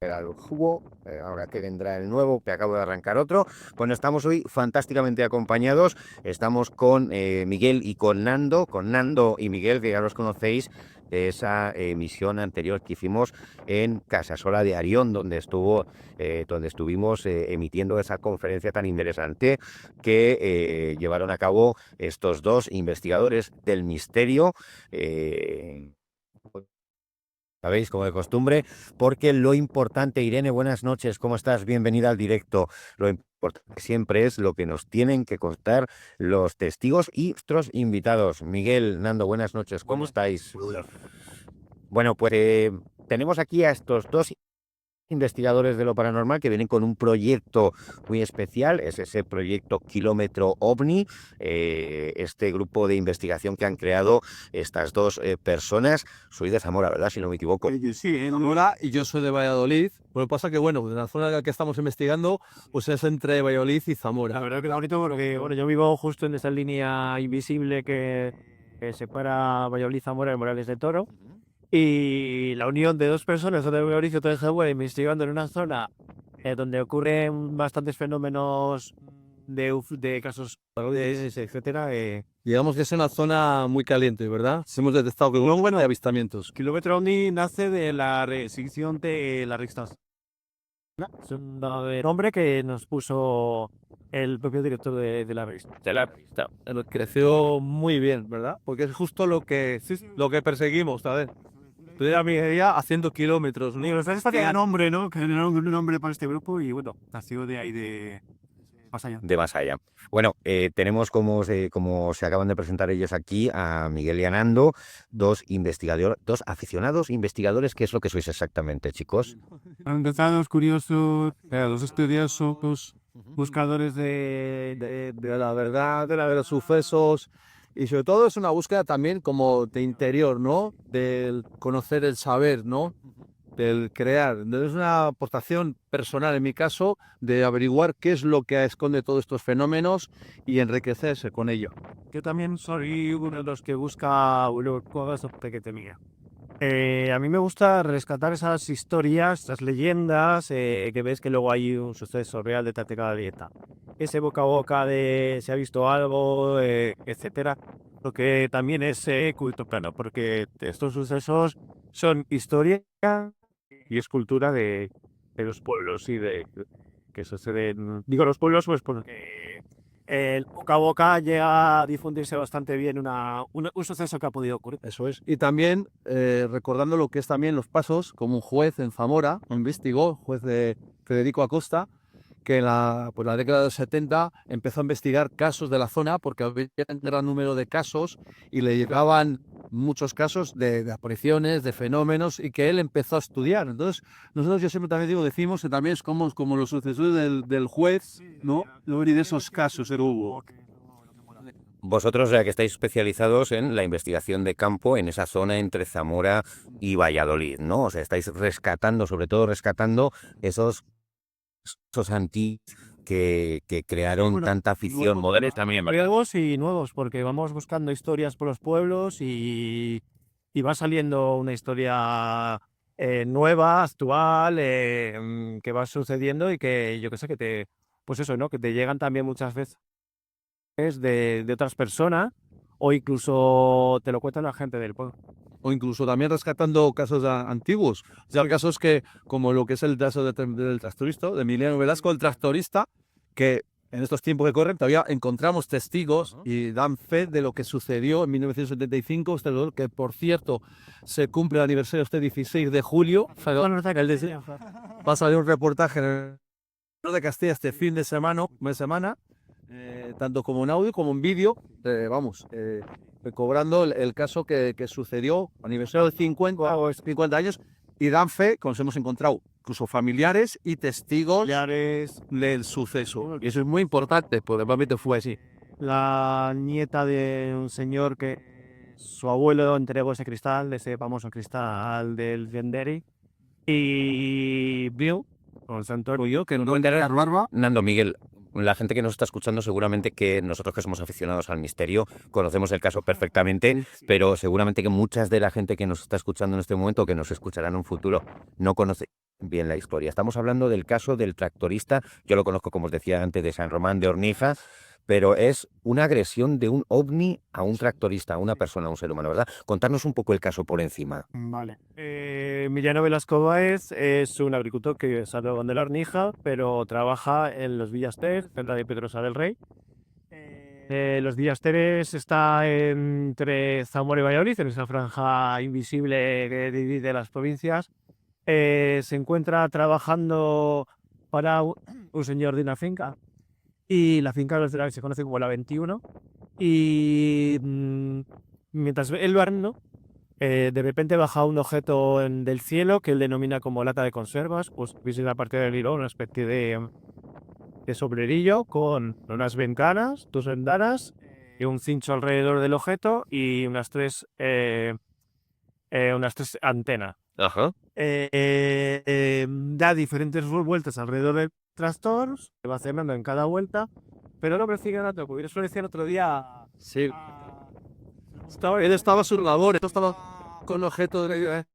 el jugo, ahora que vendrá el nuevo, que acabo de arrancar otro. Bueno, estamos hoy fantásticamente acompañados. Estamos con Miguel y con Nando y Miguel, que ya los conocéis de esa emisión anterior que hicimos en Casasola de Arión, donde estuvimos emitiendo esa conferencia tan interesante que llevaron a cabo estos dos investigadores del misterio. eh, Sabéis, como de costumbre, porque lo importante, Irene, buenas noches, ¿cómo estás? Bienvenida al directo. Lo importante siempre es lo que nos tienen que contar los testigos y nuestros invitados. Miguel, Nando, buenas noches, ¿cómo estáis? Bueno, pues tenemos aquí a estos dos investigadores de lo paranormal que vienen con un proyecto muy especial, es ese proyecto Kilómetro OVNI, este grupo de investigación que han creado estas dos personas. Soy de Zamora, ¿verdad? Si no me equivoco. Sí, en Zamora y yo soy de Valladolid. Lo que pasa que, bueno, en la zona en la que estamos investigando, pues es entre Valladolid y Zamora. La verdad que está bonito porque bueno, yo vivo justo en esa línea invisible que separa Valladolid, Zamora y Morales de Toro. Y la unión de dos personas, de Valladolid y otra de Zamora, investigando en una zona donde ocurren bastantes fenómenos de casos, etcétera. Digamos que es una zona muy caliente, ¿verdad? Hemos detectado que un buen de avistamientos. Kilómetro OVNI nace de la restricción de la Riksdag. Es un nombre que nos puso el propio director de la revista. Creció muy bien, ¿verdad? Porque es justo lo que perseguimos, ¿sabes? Estoy a mi idea haciendo kilómetros, ¿no? Digo, los tres tienen nombre, ¿no? Que generaron un nombre para este grupo y bueno, nació de ahí de más allá. De más allá. Bueno, tenemos como se acaban de presentar ellos aquí a Miguel y a Nando, dos investigadores, dos aficionados investigadores. ¿Qué es lo que sois exactamente, chicos? Encantados, curiosos, los estudiosos, buscadores de La verdad, de los sucesos y sobre todo es una búsqueda también como de interior, ¿no? Del conocer el saber, ¿no? Del crear. Entonces, es una aportación personal en mi caso de averiguar qué es lo que esconde todos estos fenómenos y enriquecerse con ello. Yo también soy uno de los que busca cosas que temía. A mí me gusta rescatar esas historias, esas leyendas, que ves que luego hay un suceso real detrás de cada dieta. Ese boca a boca de se ha visto algo, etcétera. Lo que también es culto plano, porque estos sucesos son historia y es cultura de los pueblos y de que suceden. Digo los pueblos, pues porque el boca a boca llega a difundirse bastante bien un suceso que ha podido ocurrir. Eso es. Y también recordando lo que es también los pasos, como un juez en Zamora investigó, juez de Federico Acosta, que en la década de los 70 empezó a investigar casos de la zona porque había un gran número de casos y le llegaban muchos casos de apariciones, de fenómenos y que él empezó a estudiar. Entonces, nosotros yo siempre también decimos que también es como los sucesores del juez, ¿no? No venir de esos casos que hubo. Vosotros, ya que estáis especializados en la investigación de campo en esa zona entre Zamora y Valladolid, ¿no? O sea, estáis rescatando, sobre todo rescatando esos antiguos que crearon tanta afición moderna también, ¿vale? Nuevos y nuevos, porque vamos buscando historias por los pueblos y va saliendo una historia nueva, actual, que va sucediendo y que yo que sé, pues eso, ¿no? Que te llegan también muchas veces de otras personas o incluso te lo cuentan la gente del pueblo. O incluso también rescatando casos antiguos. O sea, casos que, como lo que es el caso del tractorista, de Emiliano Velasco, el tractorista, que en estos tiempos que corren todavía encontramos testigos y dan fe de lo que sucedió en 1975, que por cierto se cumple el aniversario este 16 de julio. Va a salir un reportaje en el de Castilla este fin de semana, tanto como en audio como en vídeo, recobrando el caso que sucedió aniversario de 50 años y dan fe, que nos hemos encontrado incluso familiares y testigos del suceso. Y eso es muy importante, porque realmente fue así. La nieta de un señor que su abuelo entregó ese cristal, ese famoso cristal del Genderi, y vio con Santo Orgullo que no enteré la barba. Nando, Miguel, la gente que nos está escuchando seguramente que nosotros que somos aficionados al misterio conocemos el caso perfectamente, pero seguramente que muchas de la gente que nos está escuchando en este momento, que nos escuchará en un futuro, no conoce bien la historia. Estamos hablando del caso del tractorista, yo lo conozco como os decía antes de San Román de Ornija, pero es una agresión de un ovni a un tractorista, a una persona, a un ser humano, ¿verdad? Contarnos un poco el caso por encima. Vale. Emiliano Velasco Báez es un agricultor que es de la Arnija, pero trabaja en los Villaster, cerca de Pedrosa del Rey. Los Villasteres está entre Zamora y Valladolid, en esa franja invisible que divide las provincias. Se encuentra trabajando para un señor de una finca, y la finca se conoce como la 21. Y mientras él va, ¿no? De repente baja un objeto del cielo que él denomina como lata de conservas, pues viste la parte del hilo, una especie de sombrerillo con unas ventanas, 2 ventanas, y un cincho alrededor del objeto y unas tres antenas. Ajá. Da diferentes vueltas alrededor del tractor, se va cenando en cada vuelta, pero no persigue nada, como eso lo decía el otro día. Sí. Él estaba a su labor, esto estaba con objeto de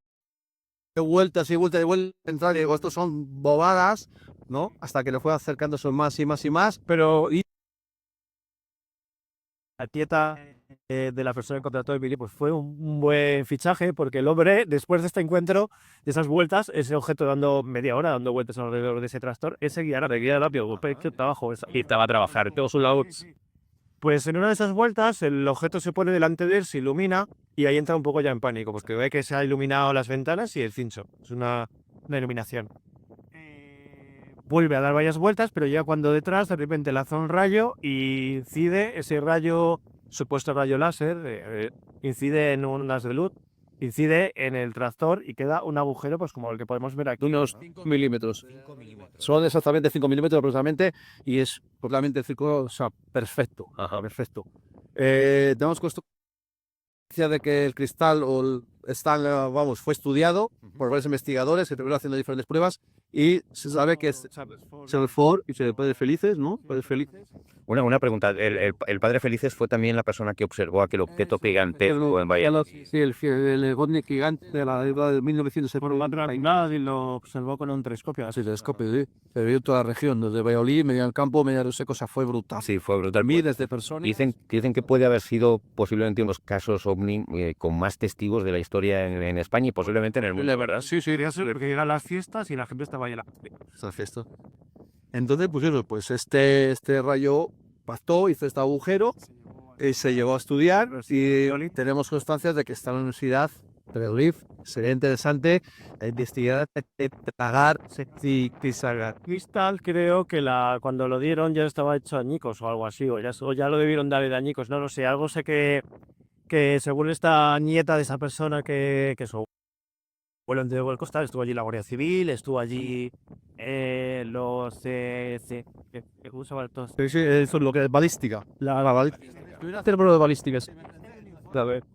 vueltas y vueltas y vueltas, entrar y digo, estos son bobadas, ¿no? Hasta que le fue acercándose más y más y más, pero La tieta de la persona que contrató a Emilio, pues fue un buen fichaje, porque el hombre, después de este encuentro, de esas vueltas, ese objeto dando media hora, dando vueltas alrededor de ese tractor, ese guía rápido, qué trabajo es. Y estaba a trabajar, todo su lado. Pues en una de esas vueltas, el objeto se pone delante de él, se ilumina, y ahí entra un poco ya en pánico, porque ve que se ha iluminado las ventanas y el cincho. Es una iluminación. Vuelve a dar varias vueltas, pero ya cuando detrás de repente lanza un rayo y incide ese rayo, supuesto rayo láser, incide en unas de luz, incide en el tractor y queda un agujero, pues como el que podemos ver aquí. unos 5 milímetros. Son exactamente 5 milímetros aproximadamente y es totalmente el círculo, o sea, perfecto. Ajá. Perfecto. Tenemos constancia de que el cristal fue estudiado por varios investigadores que estuvieron haciendo diferentes pruebas y se sabe que es el Ford y se Padre Felices, ¿no? Padre Felices. Una pregunta, ¿el padre Felices fue también la persona que observó aquel objeto gigantesco en Valladolid? Sí, el ovni gigante de la década de 1970. Y lo observó con un telescopio. Sí, telescopio, sí. Se vio toda la región, desde Valladolid, medio al campo, medio seco, o sea, fue brutal. Sí, fue brutal. Miles de personas. Dicen que puede haber sido posiblemente uno de los casos ovni con más testigos de la historia en España y posiblemente en el mundo. La verdad, sí, Porque llegan las fiestas y la gente estaba llena. esa fiesta. Entonces, pues eso, pues este rayo pactó, hizo este agujero y se llevó a estudiar y tenemos constancias de que está en la Universidad de Valladolid. Sería interesante investigar, tragar y sacar. Cristal, creo que cuando lo dieron ya estaba hecho añicos o algo así, o ya lo debieron dar de añicos, no lo sé. Algo sé que según esta nieta de esa persona que su abuelo en el Costa, estuvo allí la Guardia Civil, estuvo allí los ¿cómo se llama todo esto? Eso es lo que es balística. La balística. Cerebro de balísticas.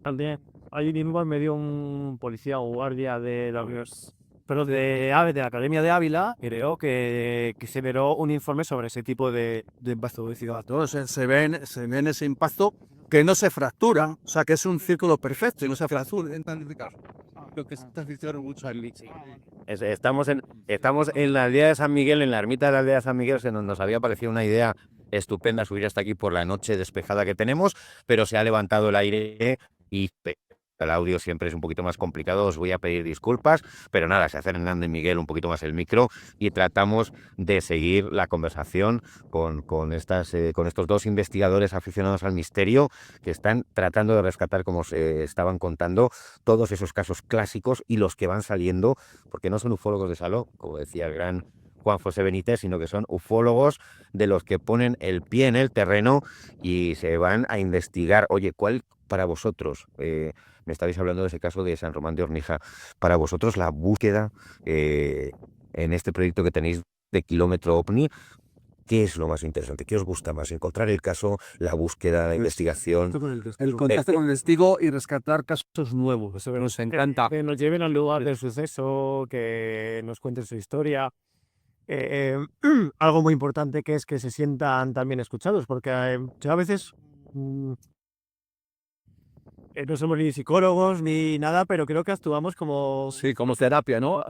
también. Allí mismo me dio un policía o guardia de la de la Academia de Ávila, creo que se generó un informe sobre ese tipo de impacto de ciudad. Entonces se ve en ese impacto que no se fractura, o sea que es un círculo perfecto y no se fractura. Lo que está diciendo mucho allí. Estamos en la aldea de San Miguel, en la ermita de la aldea de San Miguel, que nos había parecido una idea estupenda subir hasta aquí por la noche despejada que tenemos, pero se ha levantado el aire y el audio siempre es un poquito más complicado, os voy a pedir disculpas, pero nada, se hacen Nando y Miguel un poquito más el micro y tratamos de seguir la conversación con estos dos investigadores aficionados al misterio que están tratando de rescatar, como se estaban contando, todos esos casos clásicos y los que van saliendo, porque no son ufólogos de salón, como decía el gran Juan José Benítez, sino que son ufólogos de los que ponen el pie en el terreno y se van a investigar. Oye, ¿cuál para vosotros, me estabais hablando de ese caso de San Román de Ornija, para vosotros la búsqueda en este proyecto que tenéis de Kilómetro OVNI, ¿qué es lo más interesante? ¿Qué os gusta más? ¿Encontrar el caso, la búsqueda, la investigación? El contacto con el testigo y rescatar casos nuevos. Eso nos encanta. Que nos lleven al lugar del suceso, que nos cuenten su historia. algo muy importante que es que se sientan también escuchados, porque yo a veces no somos ni psicólogos ni nada, pero creo que actuamos como... Sí, como terapia, ¿no?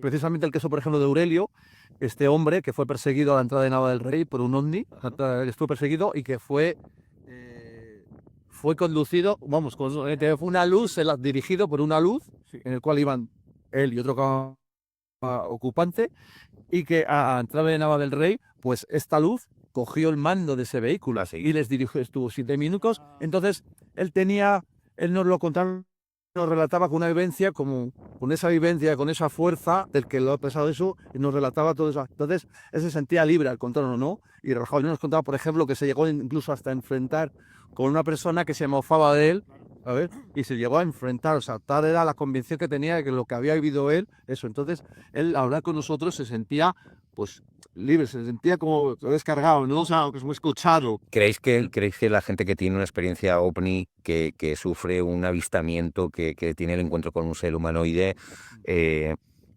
Precisamente el caso, por ejemplo, de Aurelio, este hombre que fue perseguido a la entrada de Nava del Rey por un ovni, estuvo perseguido y que fue conducido, vamos, fue una luz, dirigido por una luz, Sí. en el cual iban él y otro ocupante, y que a la entrada de Nava del Rey, pues esta luz cogió el mando de ese vehículo y les dirigió, estuvo 7 minutos. Entonces, él nos lo contaba, nos relataba con una vivencia, con esa vivencia, con esa fuerza del que lo ha pasado eso, y nos relataba todo eso. Entonces, él se sentía libre al contarnos, ¿no? Y Rajoy nos contaba, por ejemplo, que se llegó incluso hasta enfrentar con una persona que se mofaba de él, a ver, y se llegó a enfrentar, o sea, tal era la convicción que tenía de que lo que había vivido él, eso. Entonces, él al hablar con nosotros se sentía, pues, libre, se sentía como descargado, ¿no? O sea, como escuchado. ¿Creéis que la gente que tiene una experiencia ovni, que sufre un avistamiento, que tiene el encuentro con un ser humanoide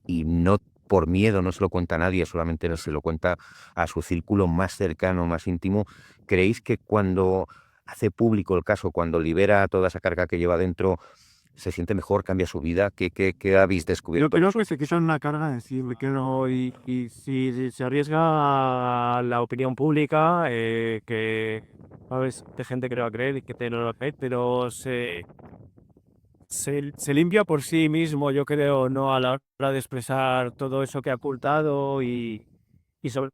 y no por miedo no se lo cuenta a nadie, solamente se lo cuenta a su círculo más cercano, más íntimo, creéis que cuando hace público el caso, cuando libera toda esa carga que lleva dentro, se siente mejor, cambia su vida? ¿Qué habéis descubierto? Yo creo que se quitan una carga de decir que no, y si se arriesga a la opinión pública, que a veces de gente que no va a creer y que te no lo va a creer, pero se limpia por sí mismo, yo creo, no a la hora de expresar todo eso que ha ocultado y sobre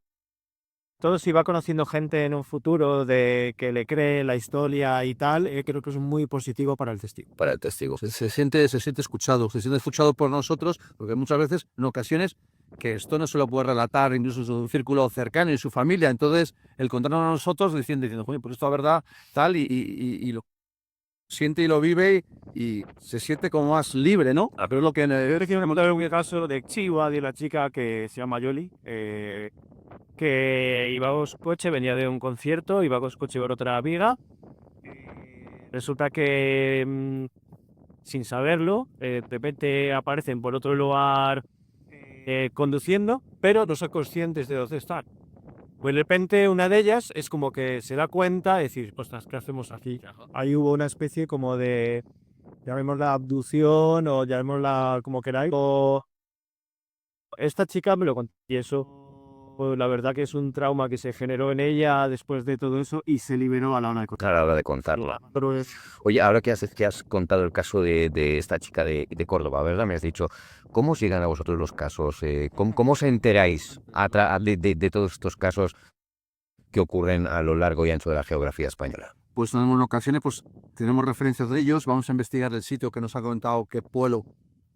todo si va conociendo gente en un futuro de que le cree la historia y tal, creo que es muy positivo para el testigo. Para el testigo. Se siente escuchado por nosotros, porque muchas veces, en ocasiones, que esto no se lo puede relatar incluso en su círculo cercano y su familia. Entonces, el contarnos a nosotros diciendo, pues esto es verdad, tal, y lo siente y lo vive y se siente como más libre, ¿no? Pero es lo que... Yo quiero contar un caso de Chihuahua, de la chica que se llama Yoli, que iba con su coche, venía de un concierto, iba con su coche por otra amiga. Resulta que, sin saberlo, de repente aparecen por otro lugar conduciendo, pero no son conscientes de dónde están. Pues de repente una de ellas es como que se da cuenta y decir, ostras, ¿qué hacemos aquí? Ahí hubo una especie como de, llamémosla abducción o llamémosla como queráis. Esta chica me lo contó y eso, pues la verdad que es un trauma que se generó en ella después de todo eso y se liberó a la hora de A la hora de contarla. Pero es... Oye, ahora que has contado el caso de esta chica de Córdoba, ¿verdad? Me has dicho, ¿cómo os llegan a vosotros los casos? ¿Cómo os enteráis de todos estos casos que ocurren a lo largo y ancho de la geografía española? Pues en ocasiones pues tenemos referencias de ellos, vamos a investigar el sitio que nos ha comentado qué pueblo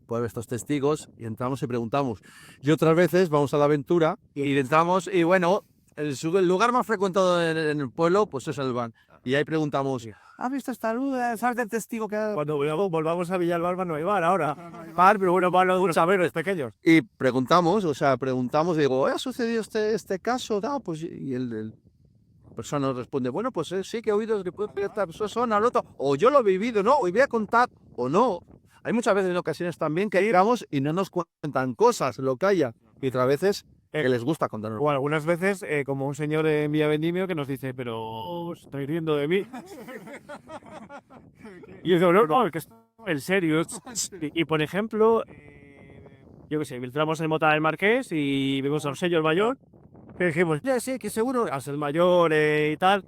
puede haber estos testigos y entramos y preguntamos. Y otras veces vamos a la aventura y entramos y bueno, el lugar más frecuentado en el pueblo pues es el van. Y ahí preguntamos, ¿has visto esta luz? ¿Sabes del testigo que ha...? Cuando volvamos a Villalbarba no hay bar ahora. Bar, pero bueno, van los saberes pequeños. Y preguntamos, digo, ¿ha sucedido este caso? Da, pues, y la persona nos responde, bueno, pues sí que he oído que puede ser esta persona al otro, o yo lo he vivido, ¿no? Y voy a contar, o no. Hay muchas veces en ocasiones también que llegamos y no nos cuentan cosas, lo que haya. Y otras veces que les gusta contarnos. O algunas veces, como un señor en Vía Vendimio que nos dice, pero os estáis riendo de mí. Y yo digo, no, es que estoy en serio. Y por ejemplo, yo qué sé, entramos en Mota del Marqués y vemos a un señor mayor. Que dijimos, ya sé, que seguro, al ser mayor y tal,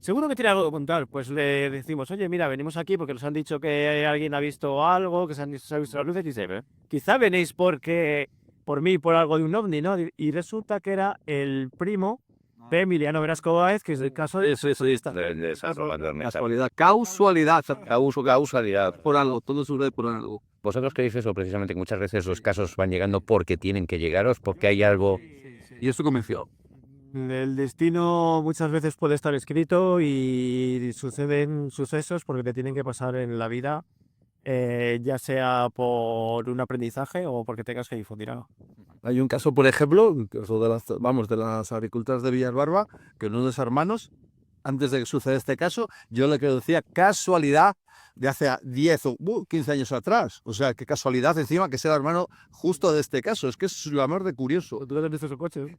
seguro que tiene algo que contar. Pues le decimos, oye, mira, venimos aquí porque nos han dicho que alguien ha visto algo, que se han visto las luces. Y dice, quizá venís por mí, por algo de un ovni, ¿no? Y resulta que era el primo de Emiliano Velasco Báez, que es el caso de... Eso está. Casualidad. Causalidad. Por algo, todo sucede por algo. ¿Vosotros creéis eso precisamente, que muchas veces los casos van llegando porque tienen que llegaros, porque hay algo... Y esto convenció. El destino muchas veces puede estar escrito y suceden sucesos porque te tienen que pasar en la vida, ya sea por un aprendizaje o porque tengas que difundir algo. Hay un caso, por ejemplo, de las agricultoras de Villalbarba, que uno de sus hermanos antes de que suceda este caso, yo le decía casualidad de hace 10 o 15 años atrás. O sea, qué casualidad encima que sea el hermano justo de este caso. Es que es lo amor de curioso. ¿Tú le vendiste su coche?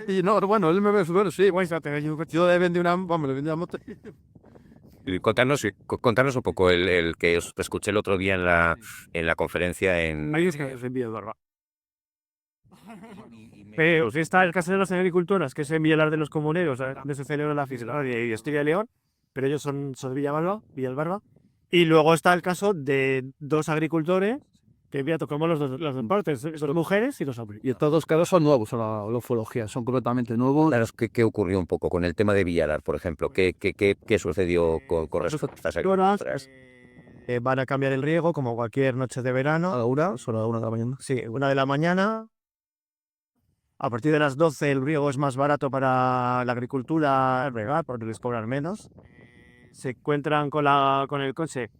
Y no, bueno, él me ve, bueno, sí, yo le vendí vamos, le vendí una moto. Y contarnos un poco el que os escuché el otro día en la conferencia en... Ahí es que se envía el barba. Pero sí está el caso de las agricultoras, que es en Villalar de los Comuneros, donde se celebra la fiesta de Castilla y León, pero ellos son de Villalbarba. Y luego está el caso de dos agricultores, que ya tocamos las dos partes, son mujeres y los hombres. Y estos dos casos son nuevos, la ufología, son completamente nuevos. Claro, ¿qué ocurrió un poco con el tema de Villalar, por ejemplo? ¿Qué sucedió con respecto a estas agricultoras? Van a cambiar el riego como cualquier noche de verano. A la una, son a la 1 de la mañana. Sí, 1 de la mañana. A partir de las 12 el riego es más barato para la agricultura regar porque les cobran menos. Se encuentran con el coche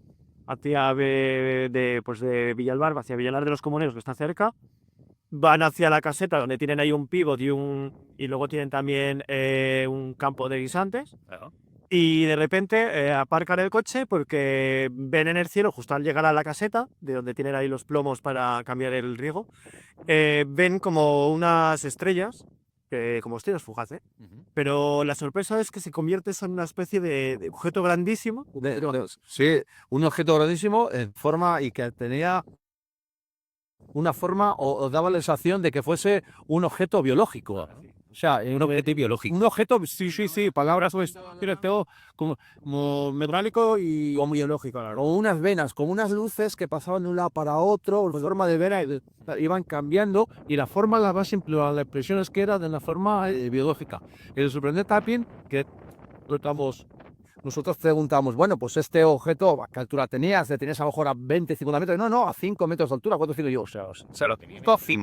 hacia de Villalbarba, hacia Villalar de los Comuneros, que está cerca. Van hacia la caseta donde tienen ahí un pívot y luego tienen también un campo de guisantes. Y de repente aparcan el coche porque ven en el cielo, justo al llegar a la caseta, de donde tienen ahí los plomos para cambiar el riego, ven como unas estrellas, como estrellas fugaces, pero la sorpresa es que se convierte en una especie de objeto grandísimo. Sí, un objeto grandísimo en forma y que tenía una forma o daba la sensación de que fuese un objeto biológico. O sea, Un objeto biológico. un objeto, sí, palabras pues, como metálico y Como biológico, la verdad. con unas venas, con unas luces que pasaban de un lado para otro, en forma de vena, y iban cambiando, y la forma, la impresión es que era de una forma biológica. Y lo sorprendente también que nosotros preguntamos, bueno, pues este objeto, ¿a qué altura tenías? ¿Tenías a lo mejor a 20, 50 metros? No, a 5 metros de altura, 4 5 yo, o sea, Se lo tenía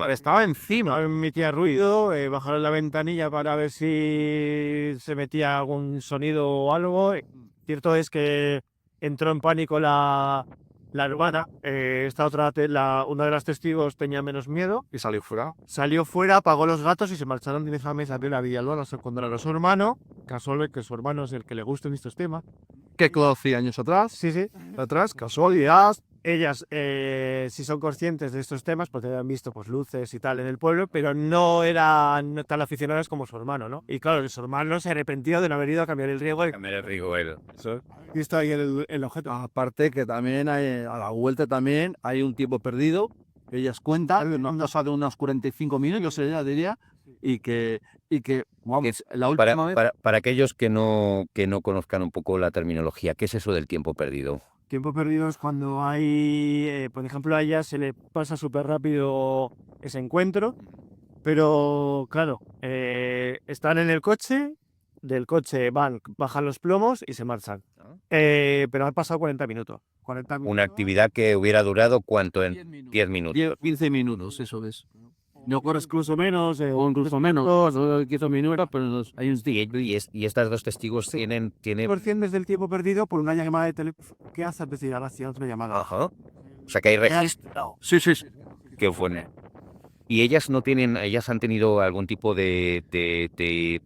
estaba encima. Emitía ruido, bajaron la ventanilla para ver si se metía algún sonido o algo. Cierto es que entró en pánico la hermana. Esta otra, una de las testigos tenía menos miedo. Y salió fuera. Salió fuera, apagó los gatos y se marcharon directamente a la Villalba a encontrar a su hermano. Casual que su hermano es el que le gustan estos temas. ¿Qué conocí años atrás? Sí. Atrás, casualidad. Ellas sí son conscientes de estos temas porque han visto pues, luces y tal en el pueblo, pero no eran tan aficionadas como su hermano, ¿no? Y claro, su hermano se arrepintió de no haber ido a cambiar el riego. Cambiar el riego, Y está ahí el objeto. Aparte que también hay, a la vuelta también hay un tiempo perdido, que ellas cuentan, no ha de unos 45 minutos, yo diría, y que vamos, la última vez... Para aquellos que no conozcan un poco la terminología, ¿qué es eso del tiempo perdido? Tiempo perdido es cuando hay, por ejemplo, a ella se le pasa súper rápido ese encuentro, pero claro, están en el coche, del coche bajan los plomos y se marchan. Pero han pasado 40 minutos. Una actividad que hubiera durado, ¿cuánto? En 10 minutos. 15 minutos, eso es. No corres incluso menos, o incluso menos, 15 minutos, pero hay un Y estas dos testigos tienen... 100% desde el tiempo perdido por una llamada de teléfono. ¿Qué haces? Decir, ahora sí, otra llamada. Ajá. O sea que hay registro. Sí. Qué bueno. Y ellas han tenido algún tipo de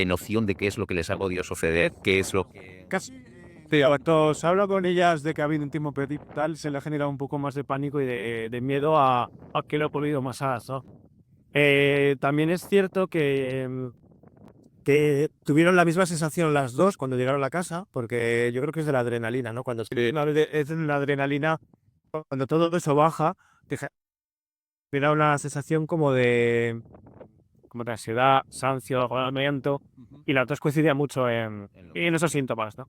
noción de qué es lo que les ha podido suceder, qué es lo que... Sí, cuando se habla con ellas de que ha habido un tiempo perdido y tal, se le ha generado un poco más de pánico y de miedo a que lo ha podido más, ¿no? También es cierto que tuvieron la misma sensación las dos cuando llegaron a la casa, porque yo creo que es de la adrenalina, ¿no? Cuando es de la adrenalina, cuando todo eso baja, te da una sensación como de ansiedad, cansancio, agotamiento, y las dos coincidían mucho en esos síntomas, ¿no?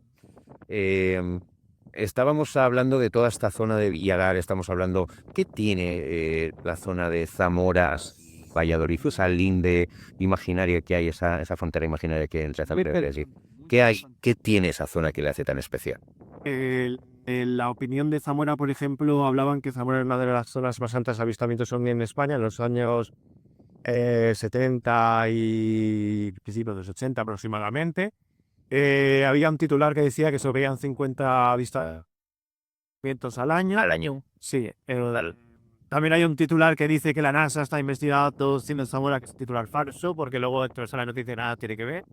Estábamos hablando de toda esta zona de Villalar, estamos hablando, ¿qué tiene la zona de Zamora, Valladolid, esa linde imaginaria que hay, esa frontera imaginaria que hay entre Zamora y Valladolid? ¿Qué tiene esa zona que le hace tan especial? La opinión de Zamora, por ejemplo, hablaban que Zamora es una de las zonas más altas de avistamientos ovni en España en los años 70 y principios de los 80 aproximadamente. Había un titular que decía que se veían 50 avistamientos al año. Al año. Sí. También hay un titular que dice que la NASA está investigando todo en Zamora, que es un titular falso, porque luego dentro de la noticia nada tiene que ver.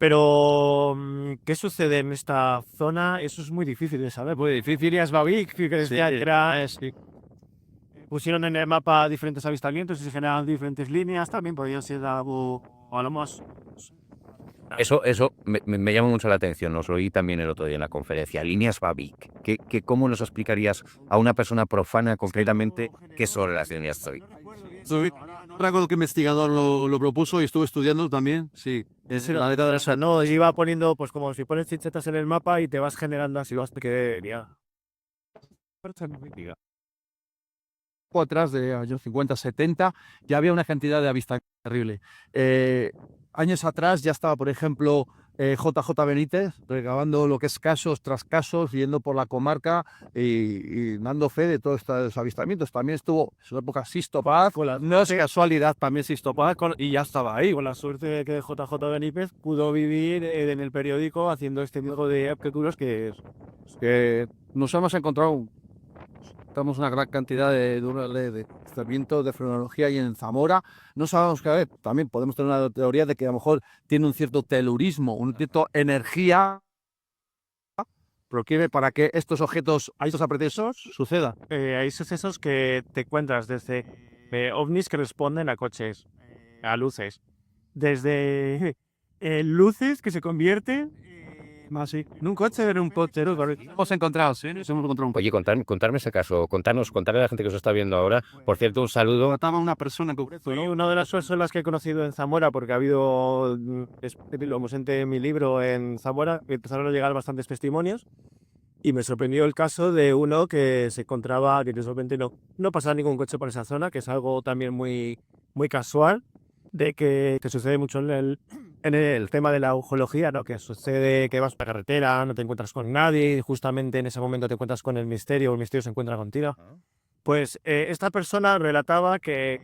Pero, ¿qué sucede en esta zona? Eso es muy difícil de saber. Muy difícil. Es Babik, que decía que era... Pusieron en el mapa diferentes avistamientos y se generan diferentes líneas. También podría ser algo, o a lo más... Eso me llama mucho la atención, os lo oí también el otro día en la conferencia, líneas Babik. ¿Cómo nos explicarías a una persona profana concretamente qué son las líneas Babik? Recuerdo que investigador lo propuso y estuve estudiando también, sí. Es la letra de esa. No, iba poniendo, pues como si pones chinchetas en el mapa y te vas generando así, vas que Atrás de años 50, 70, ya había una cantidad de avistamientos terrible. Años atrás ya estaba, por ejemplo, JJ Benítez, recabando lo que es casos tras casos, yendo por la comarca y dando fe de todos estos avistamientos. También estuvo en su época Sisto Paz, no es casualidad, también Sisto Paz, y ya estaba ahí. con la suerte de que JJ Benítez pudo vivir en el periódico haciendo este tipo de artículos que Nos hemos encontrado tenemos una gran cantidad de avistamientos de frenología y en Zamora no sabemos qué ver. También podemos tener una teoría de que a lo mejor tiene un cierto telurismo, un cierto energía procure para que estos objetos, estos aprecios suceda. hay sucesos que te encuentras desde ovnis que responden a coches, a luces, desde luces que se convierten en un coche, en un coche. Hemos encontrado, sí, nos hemos encontrado un Oye, contarme ese caso, contarle a la gente que os está viendo ahora. Por cierto, un saludo. mataba a una persona que Fue una de las personas que he conocido en Zamora, porque ha habido, lo presenté en mi libro en Zamora, empezaron a llegar bastantes testimonios y me sorprendió el caso de uno que se encontraba, que de repente no pasaba ningún coche por esa zona, que es algo también muy, muy casual, de que sucede mucho en el tema de la ufología, ¿no? Que sucede que vas por la carretera, no te encuentras con nadie y justamente en ese momento te encuentras con el misterio se encuentra contigo. Pues esta persona relataba que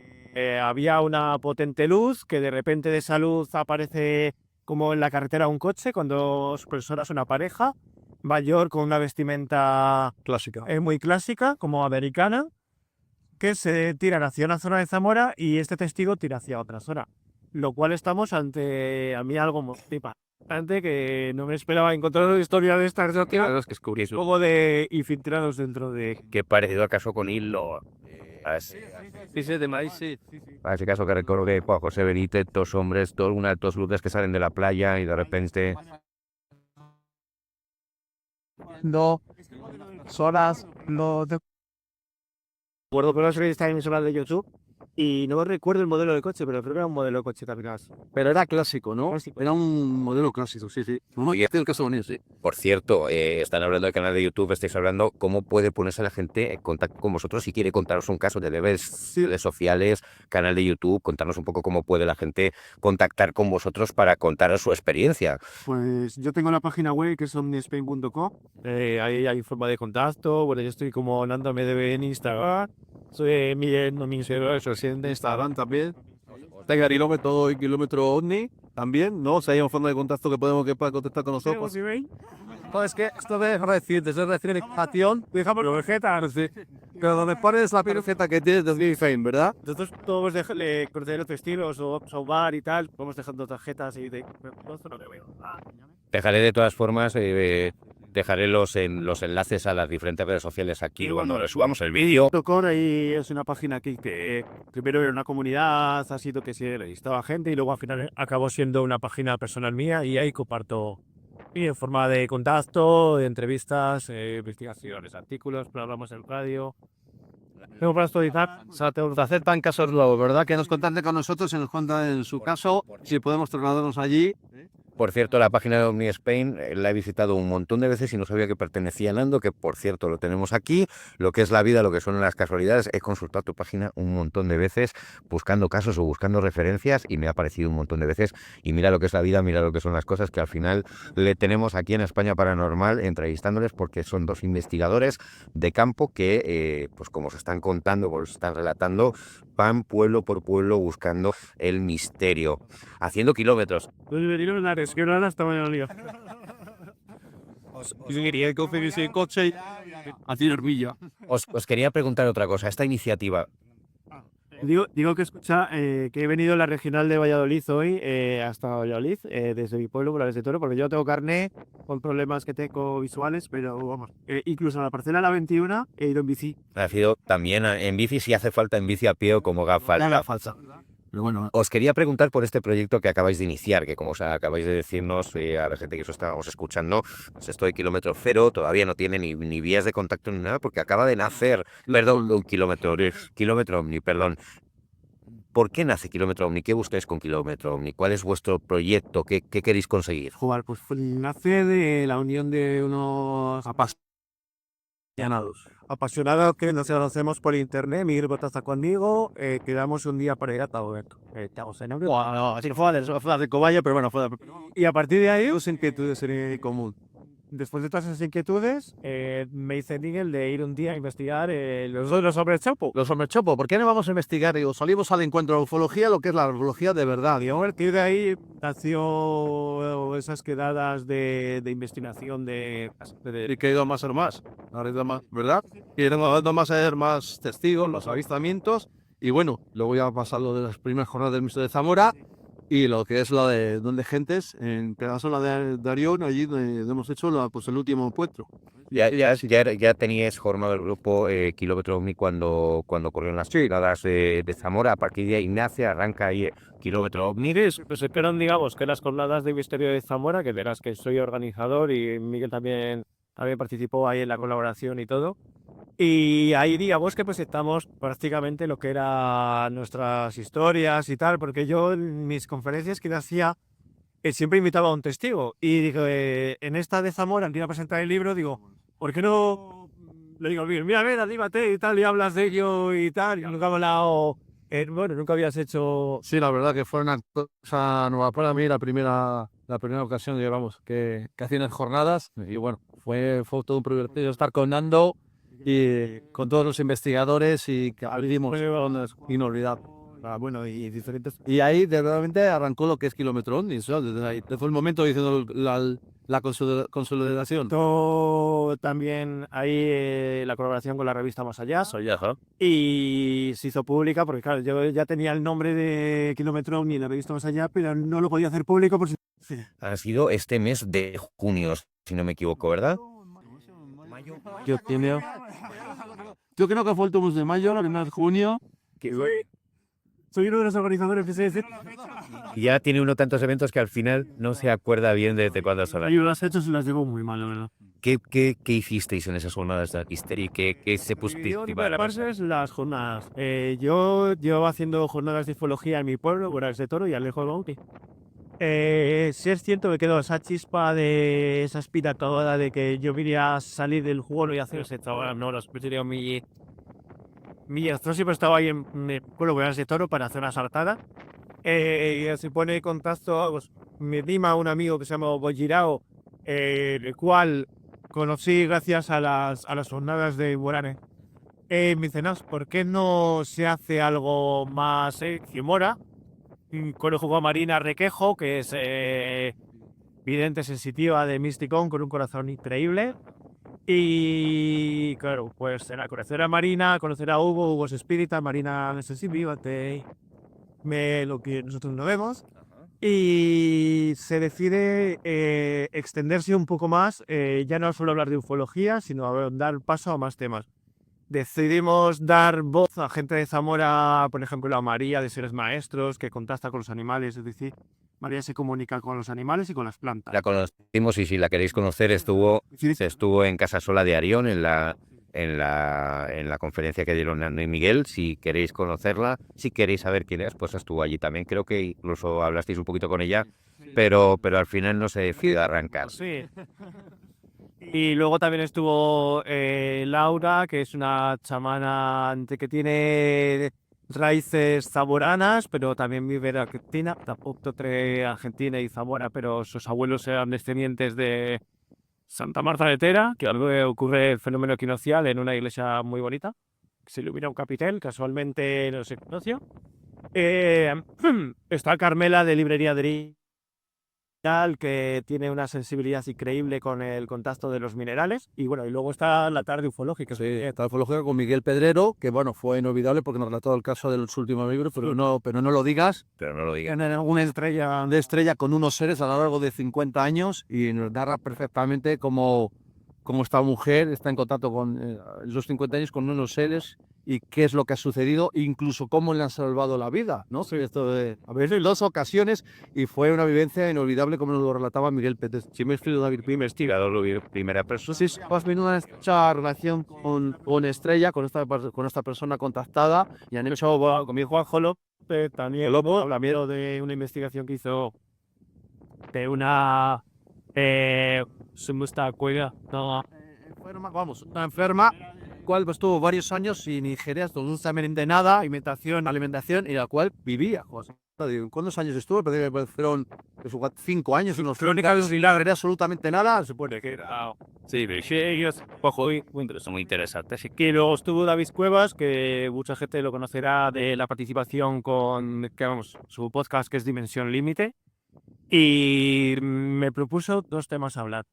había una potente luz, que de repente de esa luz aparece como en la carretera un coche, con dos personas, una pareja, mayor con una vestimenta clásica. muy clásica, como americana, que se tiran hacia una zona de Zamora y este testigo tira hacia otra zona. Lo cual estamos ante, a mí, algo muy flipante, que no me esperaba encontrar una historia de estas. Claro, es que es curioso. Un poco de infiltrados dentro de... Qué parecido al caso con Hilo. Sí, de maíz, sí. A ese caso que recuerdo que José Benítez, dos hombres, dos luces que salen de la playa y de repente... No, horas, no... Recuerdo que una serie está en mi canal de YouTube y no recuerdo el modelo de coche, pero creo que era un modelo de coche también. Pero era clásico, ¿no? Clásico. Era un modelo clásico, sí, sí. No, y este es el caso bonito, sí. Por cierto, están hablando del canal de YouTube, estáis hablando cómo puede ponerse la gente en contacto con vosotros si quiere contaros un caso de redes sociales, canal de YouTube, contarnos un poco cómo puede la gente contactar con vosotros para contaros su experiencia. Pues yo tengo la página web que es omnispain.com. Ahí hay forma de contacto. Bueno, yo estoy como Nando MDB en Instagram. Soy Miguel, no mi servidor, de Instagram también. Tenga kilómetro y kilómetro ovni también, ¿no? O sea, hay una forma de contacto que podemos que pueda contactar con nosotros. No, es que esto de decir, desde recibir información, dejamos la tarjeta. Sí. Pero donde pones la tarjeta que tienes de Omnispain, ¿verdad? Nosotros todos los estilos o bar y tal, vamos dejando tarjetas y de... No le veo. Dejaré de todas formas, dejaré los enlaces a las diferentes redes sociales aquí cuando le subamos el vídeo. Ahí es una página aquí que primero era una comunidad, ha sido que se listaba gente y luego al final acabó siendo una página personal mía y ahí comparto y en forma de contacto, de entrevistas, investigaciones, artículos, programas en radio. Tengo para actualizar. O sea, te aceptan casos nuevos, ¿verdad? Que nos contacten con nosotros y nos cuentan en su caso si podemos trasladarnos allí. Por cierto, la página de Omni Spain la he visitado un montón de veces y no sabía que pertenecía a Nando, que por cierto lo tenemos aquí. Lo que es la vida, lo que son las casualidades, he consultado tu página un montón de veces buscando casos o buscando referencias y me ha aparecido un montón de veces. Y mira lo que es la vida, mira lo que son las cosas que al final le tenemos aquí en España Paranormal entrevistándoles porque son dos investigadores de campo que, pues como se están contando, como se están relatando, van pueblo por pueblo buscando el misterio, haciendo kilómetros. Que no hasta mañana. Yo quería coger ese coche a tirar villa. Os quería preguntar otra cosa. Esta iniciativa, Digo que escucha, que he venido a la regional de Valladolid hoy, hasta Valladolid, desde mi pueblo, Morales de Toro, porque yo tengo carné con problemas que tengo visuales, pero vamos, incluso a la parcela de la 21 he ido en bici. Ha sido también en bici, si hace falta en bici a pie o como haga falta. Falsa. Pero bueno, Os quería preguntar por este proyecto que acabáis de iniciar, que como acabáis de decirnos a la gente que os estábamos escuchando, pues esto de kilómetro cero todavía no tiene ni vías de contacto ni nada porque acaba de nacer, perdón, un kilómetro Omni, perdón. ¿Por qué nace Kilómetro Omni? ¿Qué buscáis con Kilómetro Omni? ¿Cuál es vuestro proyecto? ¿Qué queréis conseguir? jugar, pues nace de la unión de unos apasionados que nos conocemos por internet. Miguel Botaza conmigo, quedamos un día para ir a Taboret. Así que fue de cobayo, pero bueno, y a partir de ahí, dos inquietudes en común. Después de todas esas inquietudes, me dice Miguel de ir un día a investigar los hombres chopo. Los hombres chopo, ¿por qué no vamos a investigar? Digo, salimos al encuentro de la ufología, lo que es la ufología de verdad. Y a partir de ahí nació esas quedadas de investigación Y que he ido a más ser más, ¿verdad? Y he ido más a ser más testigos, los avistamientos. Y bueno, luego ya pasar lo de las primeras jornadas del Misterio de Zamora y lo que es la de Donde Gentes, en pedazo la de Arión, allí donde hemos hecho pues el último encuentro. Ya teníais formado el grupo Kilómetro Omni cuando corrieron las llegadas de Zamora. A partir de ahí nace, arranca ahí Kilómetro Omni. Pues esperan, digamos, que las jornadas de misterio de Zamora, que verás que soy organizador y Miguel también participó ahí en la colaboración y todo. Y ahí digamos que pues estamos prácticamente lo que eran nuestras historias y tal, porque yo en mis conferencias que hacía siempre invitaba a un testigo. Y dije, en esta de Zamora, antes de presentar el libro, digo, ¿por qué no le digo, mira, ven, anímate y tal, y hablas de ello y tal? Y nunca he hablado, bueno, nunca habías hecho... Sí, la verdad que fue una cosa nueva para mí, la primera ocasión, digamos, que hacían las jornadas. Y bueno, fue todo un privilegio estar con Nando y con todos los investigadores y que abrimos inolvidable. bueno, y diferentes... Y ahí realmente arrancó lo que es Kilómetro Omni, ¿no? Desde ahí, desde el momento diciendo la consolidación. También ahí la colaboración con la revista Más Allá. Y se hizo pública porque, claro, yo ya tenía el nombre de Kilómetro Omni en la revista Más Allá, pero no lo podía hacer público por si... Ha sido este mes de junio, si no me equivoco, ¿verdad? Yo creo que fue el mes de mayo, el mes de junio. Soy uno de los organizadores, Y ya tiene uno tantos eventos que al final no se acuerda bien desde cuándo son. Yo las hechos y las llevo muy mal, la verdad. ¿Qué hicisteis en esas jornadas de Histeria? ¿Qué se pusisteis? Las jornadas. Yo llevo haciendo jornadas de ufología en mi pueblo, Morales de Toro y Alejo de Bauti. Sí es cierto que quedó esa chispa de esa espina toda de que yo quería salir del juego y hacer ese trabajo. No, los sería mi director siempre estaba ahí en el pueblo Morales de Toro para hacer una saltada. Y se pone en contacto, pues, me dima un amigo que se llama Boyirao, el cual conocí gracias a las jornadas de Morane. Me dice, no, ¿por qué no se hace algo más Kimora? Con el juego a Marina Requejo, que es vidente sensitiva de Mysticon, con un corazón increíble. Y claro, pues era conocer a Marina, conocer a Hugo es espírita, Marina es sensitiva, lo que nosotros no vemos. Y se decide extenderse un poco más, ya no solo hablar de ufología, sino dar paso a más temas. Decidimos dar voz a gente de Zamora, por ejemplo a María de Seres Maestros, que contacta con los animales, es decir, María se comunica con los animales y con las plantas. La conocimos y si la queréis conocer estuvo en Casa Sola de Arión en la conferencia que dieron Nando y Miguel. Si queréis conocerla, si queréis saber quién es, pues estuvo allí también. Creo que incluso hablasteis un poquito con ella, pero al final no se decide arrancar. Sí. Y luego también estuvo Laura, que es una chamana que tiene raíces zamoranas, pero también vive en Argentina, tampoco entre Argentina y Zamora, pero sus abuelos eran descendientes de Santa Marta de Tera, que algo ocurre el fenómeno equinoccial en una iglesia muy bonita, que se ilumina un capitel, casualmente no se conoció. Está Carmela de Librería de que tiene una sensibilidad increíble con el contacto de los minerales. Y bueno, y luego está la tarde ufológica. Sí, está ufológica con Miguel Pedrero, que bueno, fue inolvidable porque nos relató el caso de los últimos libros, pero no lo digas. Pero no lo digas. En alguna estrella con unos seres a lo largo de 50 años y nos narra perfectamente cómo esta mujer está en contacto con esos 50 años con unos seres y qué es lo que ha sucedido, incluso cómo le han salvado la vida, ¿no? Sí, esto a veces en 2 ocasiones y fue una vivencia inolvidable como nos lo relataba Miguel Pérez. Sí, me he escrito David, Investigador de primera persona. sí, has tenido una estrecha relación con Estrella, con esta persona contactada y han hecho Con mi Juanjo López también hablando de una investigación que hizo de una supuesta cueva, no, una enferma, cual estuvo varios años sin ingerir absolutamente nada, alimentación, y la cual vivía. ¿Cuántos años estuvo? Fueron 5 años, unos crónicas sin ingerir absolutamente nada, se supone que era... sí, ellos, muy interesante. Así que luego estuvo David Cuevas, que mucha gente lo conocerá de la participación con, su podcast que es Dimensión Límite, y me propuso 2 temas a hablar.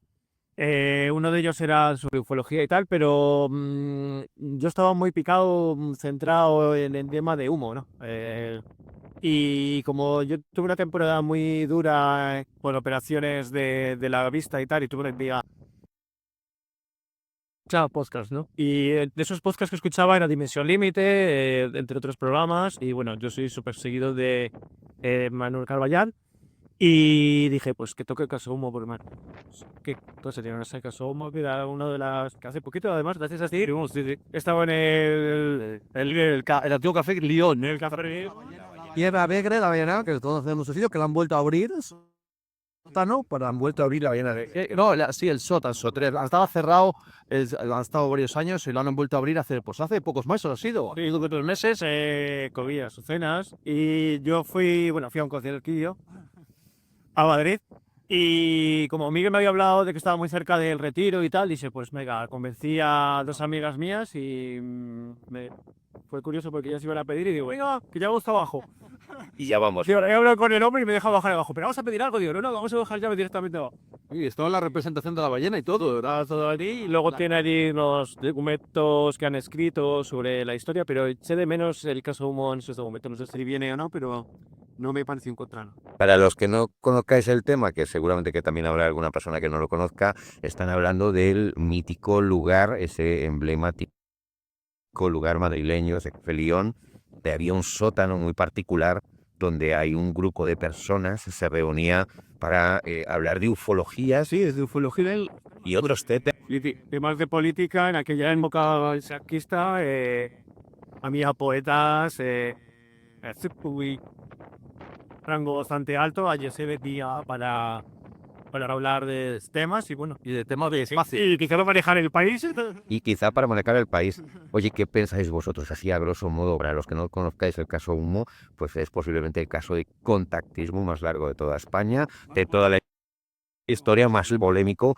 Uno de ellos era sobre ufología y tal, pero yo estaba muy picado, centrado en el tema de humo, ¿no? Y como yo tuve una temporada muy dura con operaciones de la vista y tal, y tuve un día podcast, ¿no? Y de esos podcasts que escuchaba era Dimensión Límite, entre otros programas, y bueno, yo soy súper seguido de Manuel Carballal. Y dije, pues que toque Caso Humo, porque man, que entonces sería ese Caso Humo, que era una de las que hace poquito, además, gracias a ti, estaba en el antiguo Café Lyon, el café. y era Alegre, la mañana, que todos hemos sufrido, que la han vuelto a abrir. Sótano, han vuelto a abrir la mañana. Sí, el sótano, estaba cerrado, han estado varios años y lo han vuelto a abrir hace pocos meses, ha sido. Sí, 2 meses, comía sus cenas, y yo fui a un concierto a Madrid. Y como Miguel me había hablado de que estaba muy cerca del Retiro y tal, dije, pues venga, convencí a 2 amigas mías y fue curioso porque ellas iban a pedir y digo, venga, que ya vamos abajo. Y ya vamos. Sí, ahora he hablado con el hombre y me deja bajar abajo, pero vamos a pedir algo, digo, no, vamos a bajar ya directamente abajo. Y estaba la representación de la ballena y todo, ¿verdad? Todo allí, y luego tiene allí los documentos que han escrito sobre la historia, pero eché de menos el Caso Humo en esos documentos, no sé si viene o no, pero no me pareció encontrarlo. Para los que no conozcáis el tema, que seguramente que también habrá alguna persona que no lo conozca, están hablando del mítico lugar, ese emblemático lugar madrileño, ese Café Lyon, de había un sótano muy particular donde hay un grupo de personas que se reunía para hablar de ufología, Sí, de ufología y otros temas de política en aquella época saquista, había poetas, rango bastante alto, allí se metía para hablar de temas y bueno, Y de temas de espacio. y quizá manejar el país. y quizá para manejar el país. Oye, ¿qué pensáis vosotros? Así a grosso modo, para los que no conozcáis el caso Humo, pues es posiblemente el caso de contactismo más largo de toda España, de toda la historia más polémico.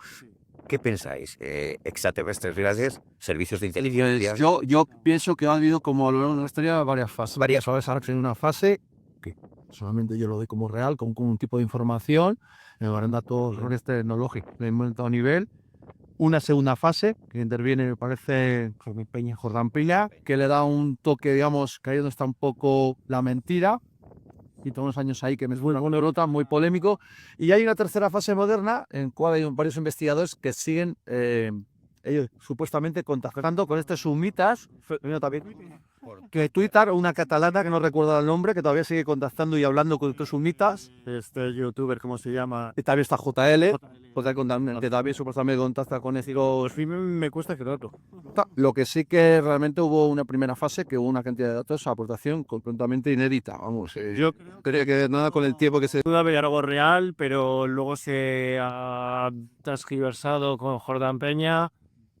¿Qué pensáis? ¿Extraterrestres reales? ¿Servicios de inteligencia? Yo pienso que ha habido, como a lo largo de la historia, varias fases. Ahora en una fase que solamente yo lo doy como real, como un tipo de información, en datos tecnológicos de muy alto nivel. Una segunda fase que interviene, me parece, Jordán Peña, que le da un toque, digamos, que ahí donde está un poco la mentira. Y todos los años ahí que me suena una nota muy polémico. Y hay una tercera fase moderna en la cual hay varios investigadores que siguen ellos supuestamente contactando con estos sumitas. Que Twitter, una catalana que no recuerdo el nombre, que todavía sigue contactando y hablando con estos sumitas. Este youtuber, ¿cómo se llama? Y también está JL, que también supuestamente contacta con estos. Me cuesta creerlo. Lo que sí que realmente hubo una primera fase que hubo una cantidad de datos, aportación completamente inédita. Vamos, yo creo que nada con el tiempo que se. Duda de algo real, pero luego se ha transgiversado con Jordán Peña,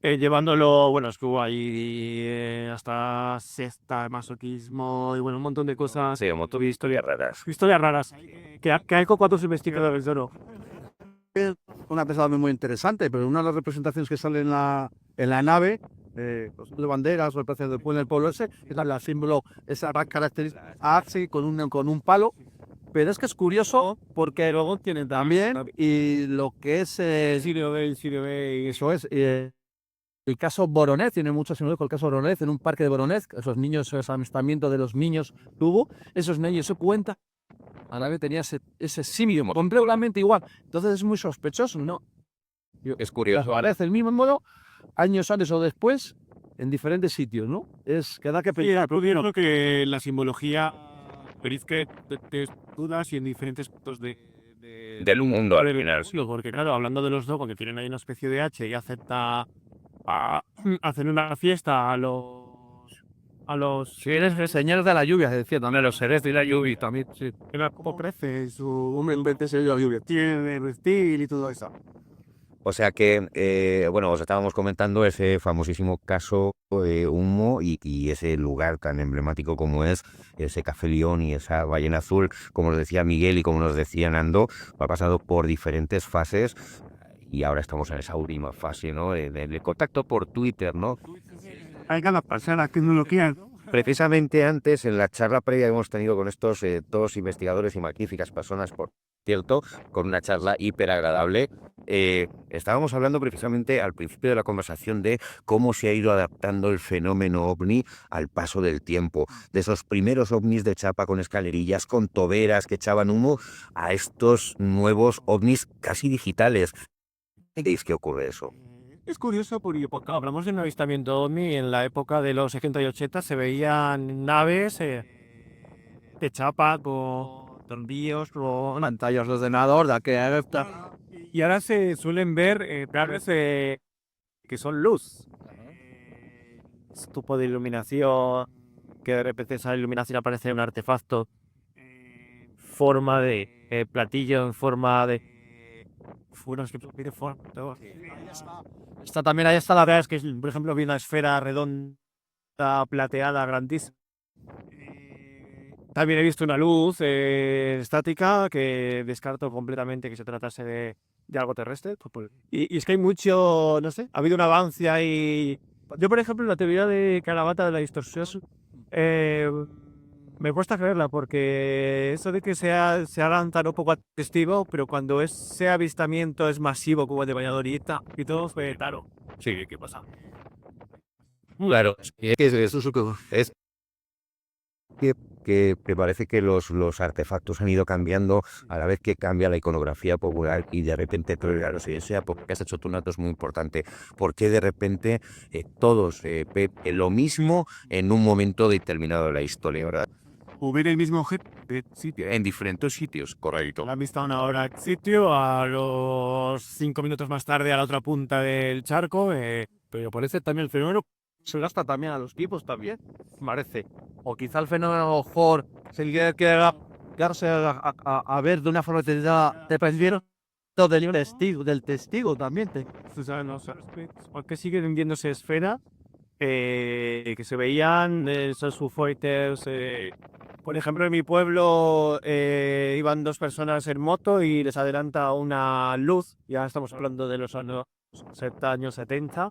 llevándolo, es que hubo ahí hasta secta, masoquismo y un montón de cosas. Sí, un montón de historias raras. Historias raras. Que hay con 4 investigadores de oro. Una pesada muy interesante, pero una de las representaciones que sale en la nave, de banderas, representación del pueblo ese, es la símbolo, esa característica así con un palo, Pero es que es curioso porque luego tienen también y lo que es Sirio B, eso es el caso Voronezh, tiene mucho similitud con el caso Voronezh, en un parque de Voronezh, esos niños, ese avistamiento de los niños tuvo, esos niños se cuenta, a la vez tenía ese simio completamente igual. Entonces es muy sospechoso, ¿no? Es curioso. Aparece el mismo modo, años antes o después, en diferentes sitios, ¿no? Es que da que Sí, pensar. yo creo que la simbología veréis que te dudas y en diferentes puntos Del mundo al final. Sí, porque claro, hablando de los Dogo que tienen ahí una especie de H y hacen una fiesta a los Si eres el señor de la lluvia, se decía también, los seres de la lluvia también, sí. cómo crece su la lluvia, tiene el estilo y todo eso. O sea que, bueno, os estábamos comentando ese famosísimo caso Humo y ese lugar tan emblemático como es ese Café León y esa ballena azul, como nos decía Miguel y como nos decía Nando, ha pasado por diferentes fases y ahora estamos en esa última fase, ¿no? Del contacto por Twitter, ¿no? Hay que pasar a la tecnología. Precisamente antes, en la charla previa que hemos tenido con estos dos investigadores y magníficas personas, por cierto, con una charla hiper agradable, estábamos hablando precisamente al principio de la conversación de cómo se ha ido adaptando el fenómeno ovni al paso del tiempo, de esos primeros ovnis de chapa con escalerillas, con toberas que echaban humo, a estos nuevos ovnis casi digitales. ¿Qué creéis que ocurre eso? Es curioso porque hablamos de un avistamiento ovni y en la época de los 70 y 80 se veían naves de chapa con tornillos, con Pantallas de ordenador, de aquella y ahora se suelen ver naves que son luz. Este tipo de iluminación, que de repente esa iluminación aparece un artefacto en forma de platillo, en forma de... Bueno, es que tiene forma. Está también, ahí está la verdad es que, por ejemplo, vi una esfera redonda, plateada, grandísima. También he visto una luz estática que descarto completamente que se tratase de algo terrestre. Y es que hay mucho, no sé, ha habido un avance ahí. Yo, por ejemplo, la teoría de Karawata de la distorsión me cuesta creerla porque eso de que se hagan tan poco testigo, pero cuando ese avistamiento es masivo como el de Valladolid y todo fue claro. Sí, ¿qué pasa? Claro, es que es que parece que los artefactos han ido cambiando a la vez que cambia la iconografía popular y de repente, claro, si sea porque has hecho tú un dato muy importante, porque de repente todos ven lo mismo en un momento determinado de la historia, ¿verdad? O ver el mismo objeto En diferentes sitios, correcto. la han visto a una hora en sitio, a los 5 minutos más tarde a la otra punta del charco, Pero parece también el fenómeno se gasta también a los tipos también, parece. O quizá el fenómeno mejor se quiere darse a ver de una forma determinada, te prefieron del testigo también. ¿Por qué siguen viéndose esferas que se veían esos UFOiters? Por ejemplo, en mi pueblo iban dos personas en moto y les adelanta una luz, ya estamos hablando de los años 70,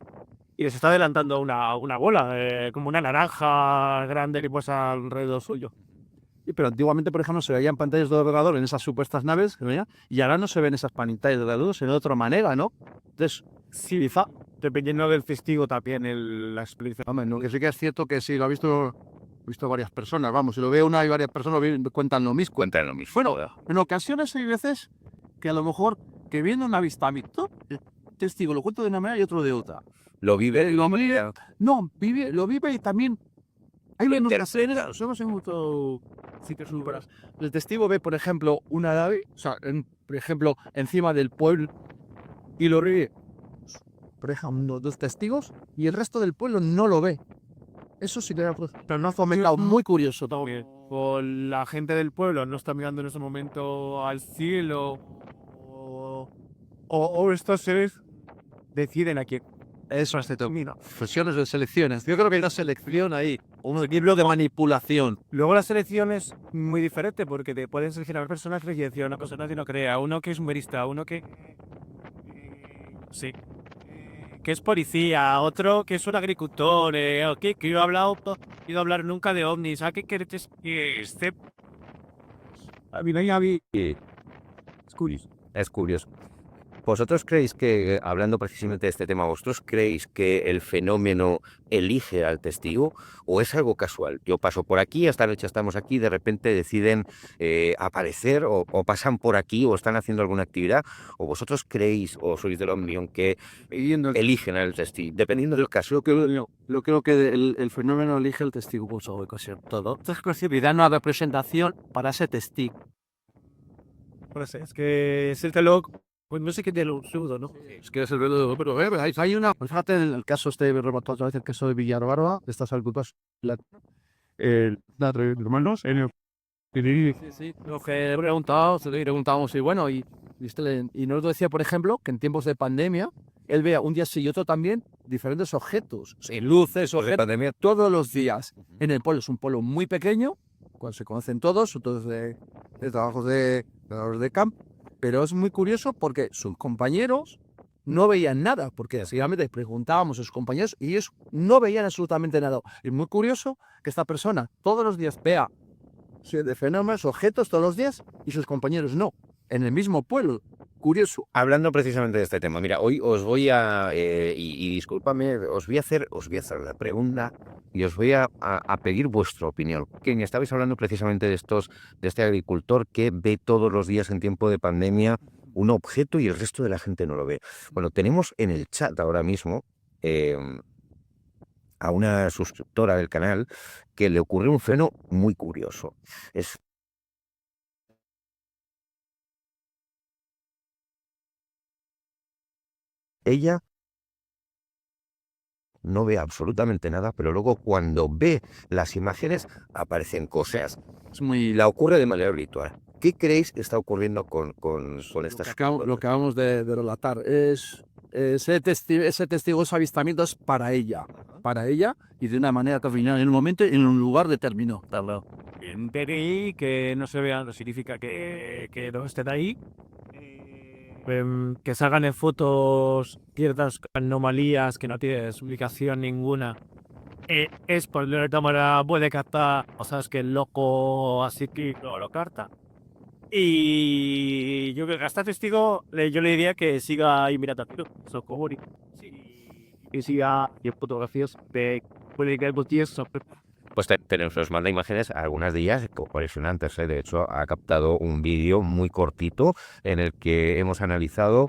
y les está adelantando una bola, como una naranja grande que pasa alrededor suyo. Sí, pero antiguamente, por ejemplo, se veían pantallas de navegador en esas supuestas naves, y ahora no se ven esas pantallas de navegador, sino de otra manera, ¿no? Entonces, sí, quizá, dependiendo del testigo también la experiencia. Hombre, no, que sí que es cierto que sí, lo ha visto varias personas, vamos, si lo ve una y varias personas cuentan lo mismo. Cuentan lo mismo. Bueno, en ocasiones hay veces que a lo mejor que viendo un avistamiento, el testigo lo cuenta de una manera y otro de otra. Lo vive. Lo vive y también hay menos escenas, somos en muchos sitios súper. El testigo ve, por ejemplo, una nave, o sea, por ejemplo, encima del pueblo y lo ve, por ejemplo, dos testigos y el resto del pueblo no lo ve. Eso sí que pero no ha fomentado muy curioso también. O la gente del pueblo no está mirando en ese momento al cielo, o estos seres deciden a quién. Eso es cierto. Fusiones de selecciones. Yo creo que hay una selección ahí, un libro de manipulación. Luego la selección es muy diferente porque te pueden seleccionar personas que creen, una persona que no crea, uno que es humorista, uno que... sí. Que es policía, otro que es un agricultor, que yo he hablado, no he ido a hablar nunca de ovnis, ¿a qué quieres que esté? A mí no hay avi. Y Es curioso. es curioso. ¿Vosotros creéis que, hablando precisamente de este tema, vosotros creéis que el fenómeno elige al testigo o es algo casual? Yo paso por aquí, esta noche estamos aquí, de repente deciden aparecer o pasan por aquí o están haciendo alguna actividad, o vosotros creéis o sois de la opinión que eligen al testigo, dependiendo del caso. Yo creo que el fenómeno elige el testigo por su ocasión. Todo. Entonces, y da una representación para ese testigo. Pues es que ese loco, pues no sé qué tiene un pseudo, ¿no? Es que es el verdadero, pero hay una. Pues fíjate en el caso rematado otra vez, el caso de Villarbarba, de estas agrupas. Hermanos, Sí. Lo que he preguntado, se le preguntábamos, y bueno, y nos decía, por ejemplo, que en tiempos de pandemia, él vea un día sí y otro también diferentes objetos, luces, objetos, todos los días. En el pueblo es un pueblo muy pequeño, cuando se conocen todos de trabajos de campo, pero es muy curioso porque sus compañeros no veían nada, porque básicamente les preguntábamos a sus compañeros y ellos no veían absolutamente nada. Es muy curioso que esta persona todos los días vea de fenómenos, objetos todos los días y sus compañeros no, en el mismo pueblo. Curioso. Hablando precisamente de este tema, mira, hoy os voy a, y discúlpame, os voy a hacer la pregunta y os voy a pedir vuestra opinión. Que estabais hablando precisamente de este agricultor que ve todos los días en tiempo de pandemia un objeto y el resto de la gente no lo ve. Bueno, tenemos en el chat ahora mismo a una suscriptora del canal que le ocurrió un fenómeno muy curioso. Ella no ve absolutamente nada, pero luego cuando ve las imágenes aparecen cosas. La ocurre de manera habitual. ¿Qué creéis que está ocurriendo con estas cosas? Lo que acabamos de relatar es ese testigo, ese avistamiento es para ella y de una manera determinada, en un momento, en un lugar determinado. en PDI que no se vean no significa que no estén ahí. Que salgan en fotos ciertas anomalías que no tienen explicación ninguna. Es por la cámara puede captar, o sea, es que el loco así que lo capta. Y yo creo que hasta testigo, yo le diría que siga ahí mirando a Sokobori. Y siga y fotografías de puede que algo tieso. Pues nos manda imágenes, algunas de ellas impresionantes. De hecho, ha captado un vídeo muy cortito en el que hemos analizado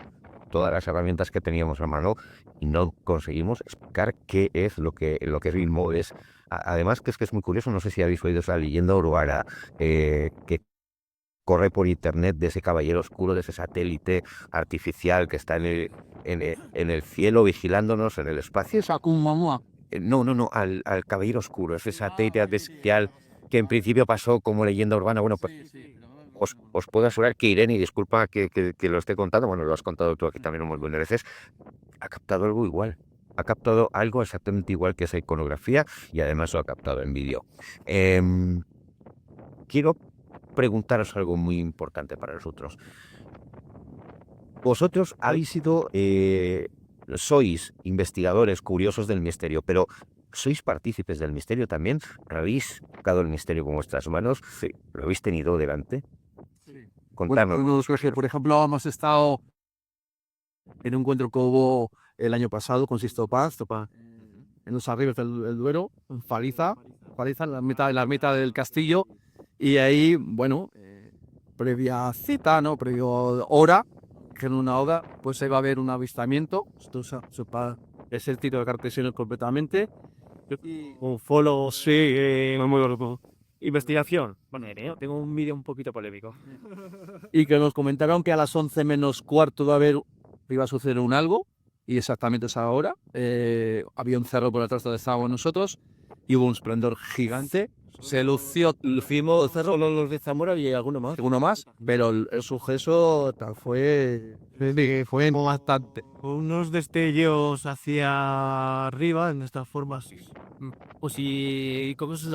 todas las herramientas que teníamos a mano y no conseguimos explicar qué es lo que Ritmo es. Además, que es muy curioso, no sé si habéis oído esa leyenda urbana que corre por internet de ese caballero oscuro, de ese satélite artificial que está en el cielo vigilándonos en el espacio. No, al caballero oscuro, ese satélite artificial que en principio pasó como leyenda urbana. Bueno, pues os puedo asegurar que Irene, y disculpa que lo esté contando, bueno, lo has contado tú aquí también un montón de veces, ha captado algo igual. Ha captado algo exactamente igual que esa iconografía y además lo ha captado en vídeo. Quiero preguntaros algo muy importante para nosotros. Vosotros habéis sido, sois investigadores curiosos del misterio, pero ¿sois partícipes del misterio también? ¿Habéis tocado el misterio con vuestras manos? Sí. ¿Lo habéis tenido delante? Contadnos. Por ejemplo, hemos estado en un encuentro que hubo el año pasado con Sisto Paz, en los arribes del Duero, en Faliza, en la mitad del castillo, y ahí, bueno, previa cita, ¿no? Previo hora, que en una hora, pues se va a ver un avistamiento. Esto es el tiro de cartesiano completamente. Un follow, sí, investigación. Bueno, tengo un vídeo un poquito polémico. Y que nos comentaron que a las 11 menos cuarto iba a suceder un algo, y exactamente esa hora había un cerro por detrás donde estábamos nosotros, y hubo un esplendor gigante. Se lucimos el cerro, los de Zamora y alguno más, pero el suceso fue bastante. Unos destellos hacia arriba en estas formas. O si, como es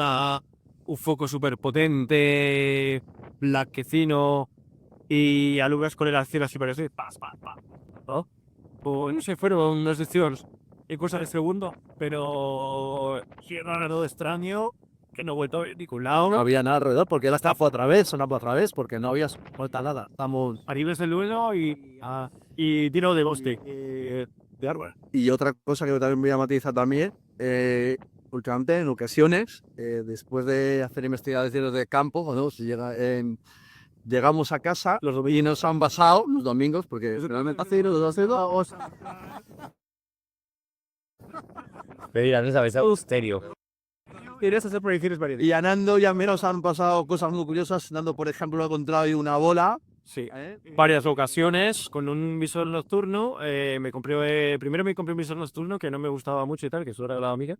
un foco súper potente, blanquecino, y alumbras con el acción así parece. ¿No? Pues no sé, fueron unos destellos en cosa de segundo, pero sí era algo extraño. que no he vuelto a ver ningún lado. No había nada alrededor porque él estaba por otra vez, sonaba otra vez porque no había vuelta nada. Estamos Arribes del Duelo y Tino de Boste. de árbol. Y otra cosa que yo también voy a matizar también, últimamente en ocasiones, después de hacer investigaciones de campo, ¿no? Llegamos a casa, los domingos han pasado, los domingos, porque realmente hace dos. Mira, no sabes, misterio. Querías hacer proyecciones varias. Y a Nando ya menos han pasado cosas muy curiosas. Nando, por ejemplo, ha encontrado ahí una bola. Sí, varias ocasiones con un visor nocturno. Primero me compré un visor nocturno que no me gustaba mucho y tal, que eso era la amiga.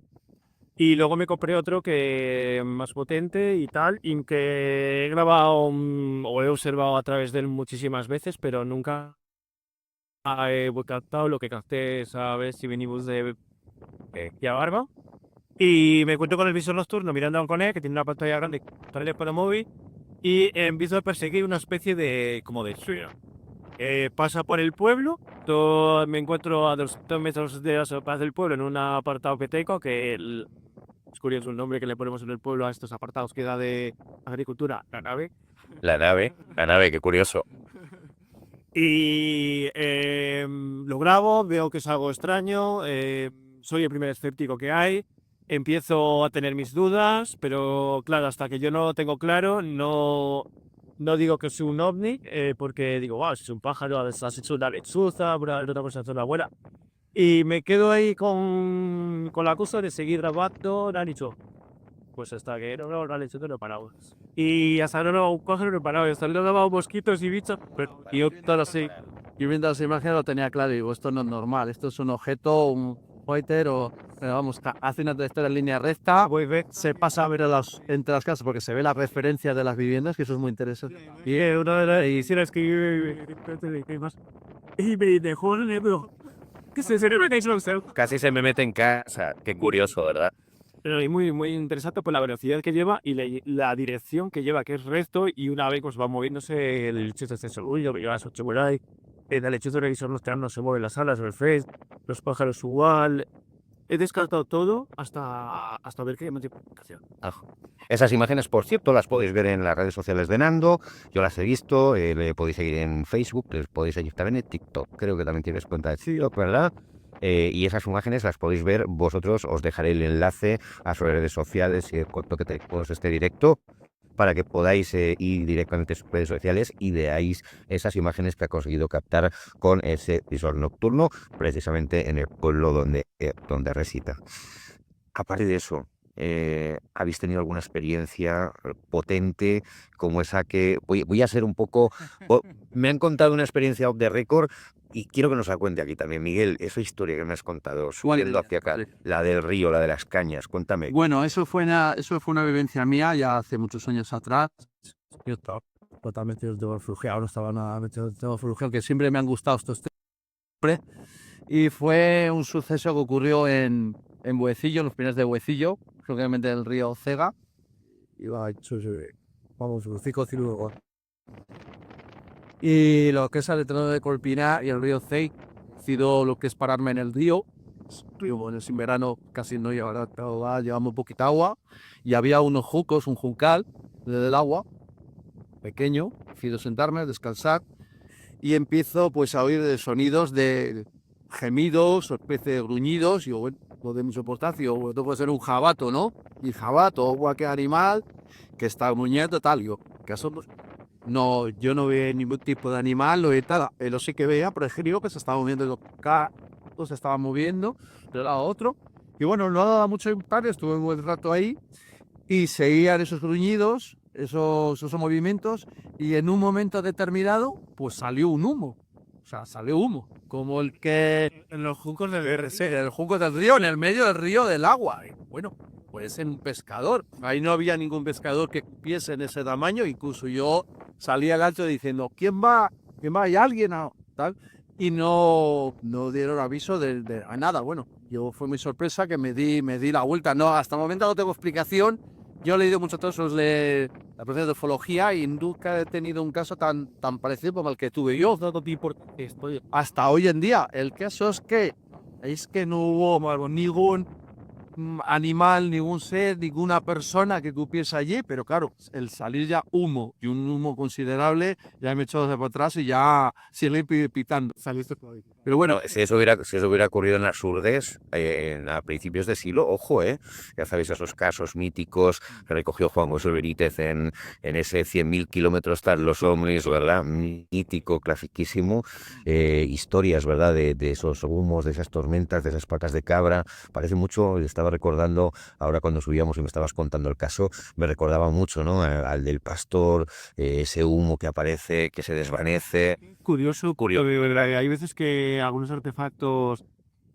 Y luego me compré otro que más potente y tal, y que he grabado o he observado a través de él muchísimas veces, pero nunca he captado lo que capté esa vez si venimos de a Barba. Y me encuentro con el visor nocturno mirando con él, que tiene una pantalla grande, teléfono móvil, y empiezo a perseguir una especie de como de sueño. Pasa por el pueblo, me encuentro a 200 metros de las afueras del pueblo en un apartado que tengo, es curioso el nombre que le ponemos en el pueblo a estos apartados que da de agricultura, la nave. La nave, qué curioso. Y lo grabo, veo que es algo extraño, soy el primer escéptico que hay, empiezo a tener mis dudas, pero claro, hasta que yo no lo tengo claro, no digo que es un ovni, porque digo, wow, si es un pájaro, has hecho una lechuza, otra cosa es una abuela. Y me quedo ahí con la cosa de seguir grabando, ¿no han dicho? Pues hasta que no, la lechuza no he parado. Y hasta un pájaro no he parado, y hasta no daba mosquitos y bichos, y yo todo así. Yo viendo las imágenes lo tenía claro y digo, esto no es normal, esto es un objeto, un Pointer vamos, hace una trayectoria en línea recta, se pasa a ver entre las casas porque se ve la referencia de las viviendas, que eso es muy interesante. Y una de las hicieras que y me dejó el negro. ¿Qué se Casi se me mete en casa. Qué curioso, ¿verdad? Pero es muy, muy interesante por la velocidad que lleva y la dirección que lleva, que es recto, y una vez pues va moviéndose el lechuzo este solullo, que lleva las 8 por ahí. El lechuzo revisor no se mueve las alas o el face, los pájaros igual. He descartado todo hasta ver que me tiene comunicación. Esas imágenes, por cierto, las podéis ver en las redes sociales de Nando. Yo las he visto, le podéis seguir en Facebook, les podéis seguir también en TikTok. Creo que también tienes cuenta de TikTok, ¿verdad? Y esas imágenes las podéis ver vosotros. Os dejaré el enlace a sus redes sociales y el corto que tenemos este directo para que podáis ir directamente a sus redes sociales y veáis esas imágenes que ha conseguido captar con ese visor nocturno, precisamente en el pueblo donde reside. Aparte de eso, ¿habéis tenido alguna experiencia potente como esa que voy a ser un poco... me han contado una experiencia off the record y quiero que nos la cuente aquí también, Miguel, esa historia que me has contado, subiendo hacia acá, la del río, la de las cañas, cuéntame. Bueno, eso fue una vivencia mía ya hace muchos años atrás. Yo estaba totalmente refugiado, no estaba nada metido en refugiado, que siempre me han gustado estos temas. Y fue un suceso que ocurrió en Buecillo, en los pines de Buecillo, concretamente el río Cega. Iba hecho, vamos, un circo. Y lo que es el terreno de Colpinar y el río Cey, decido lo que es pararme en el río. Bueno, en verano casi no llevamos poquita agua. Y había unos juncos, un juncal del agua, pequeño. Decido sentarme, descansar. Y empiezo pues a oír sonidos de gemidos, especie de gruñidos. Y yo, bueno, no de mucha importancia, esto puede ser un jabato, ¿no? Y jabato o cualquier animal que está gruñendo, tal. Yo, ¿qué son? No, yo no veía ningún tipo de animal, no veía nada. Pero sí que veía, por ejemplo, que se estaba moviendo se estaba moviendo de un lado a otro. Y bueno, no daba mucho impacto, estuve un buen rato ahí y seguían esos gruñidos, esos movimientos, y en un momento determinado, pues salió un humo. O sea, salió humo, como el que En los juncos del en el junco del río, en el medio del río del agua. Y bueno, pues en un pescador. Ahí no había ningún pescador que cupiese en ese tamaño. Incluso yo salía al alto diciendo, ¿quién va? ¿Hay alguien? Tal. Y no dieron aviso de nada. Bueno, yo fue mi sorpresa que me di la vuelta. No, hasta el momento no tengo explicación. Yo he leído muchos casos de la profesión de ufología y nunca he tenido un caso tan parecido como el que tuve yo. Hasta hoy en día. El caso es que no hubo ningún animal, ningún ser, ninguna persona que cupiese allí, pero claro, el salir ya humo y un humo considerable, ya me he echado hacia atrás y ya sigue pitando. Saliste por ahí. Pero bueno, Si eso hubiera ocurrido en las Urdes a principios de siglo, ojo, ya sabéis esos casos míticos que recogió Juan José Benítez en ese 100.000 kilómetros tras los hombres, ¿verdad? Mítico, clasiquísimo. Historias, ¿verdad? De esos humos, de esas tormentas, de esas patas de cabra. Parece mucho, estaba recordando, ahora cuando subíamos y me estabas contando el caso, me recordaba mucho, ¿no? Al del pastor, ese humo que aparece, que se desvanece. Curioso. Hay veces que algunos artefactos.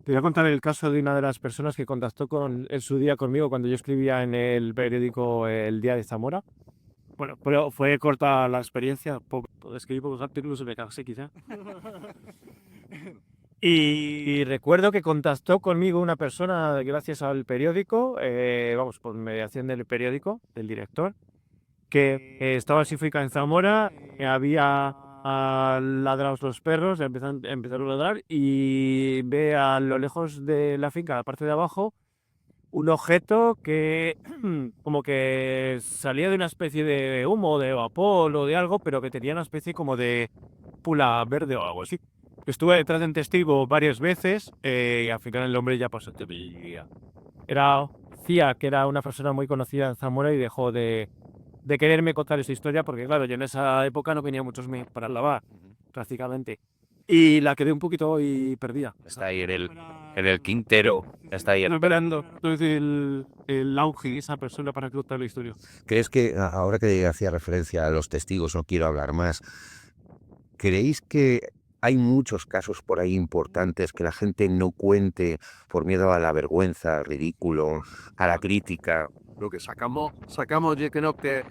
Te voy a contar el caso de una de las personas que contactó en su día conmigo cuando yo escribía en el periódico El Día de Zamora. Bueno, pero fue corta la experiencia. Escribí pocos artículos y me cansé quizá. Y recuerdo que contactó conmigo una persona gracias al periódico, por mediación del periódico, del director, que estaba en Sifuica en Zamora, había ladrados los perros, empezaron a ladrar y ve a lo lejos de la finca, la parte de abajo, un objeto que como que salía de una especie de humo, de vapor o de algo, pero que tenía una especie como de pula verde o algo así. Estuve detrás de un testigo varias veces y al final el hombre ya pasó. Decía que era una persona muy conocida en Zamora y dejó de quererme contar esa historia porque, claro, yo en esa época no tenía muchos medios para lavar, prácticamente. Y la quedé un poquito y perdida. Está ahí en el Quintero. Está ahí. Esperando el auge de esa persona para contar la historia. ¿Crees que, ahora que hacía referencia a los testigos, no quiero hablar más, ¿creéis que hay muchos casos por ahí importantes que la gente no cuente por miedo a la vergüenza, al ridículo, a la crítica? lo que sacamos yo creo que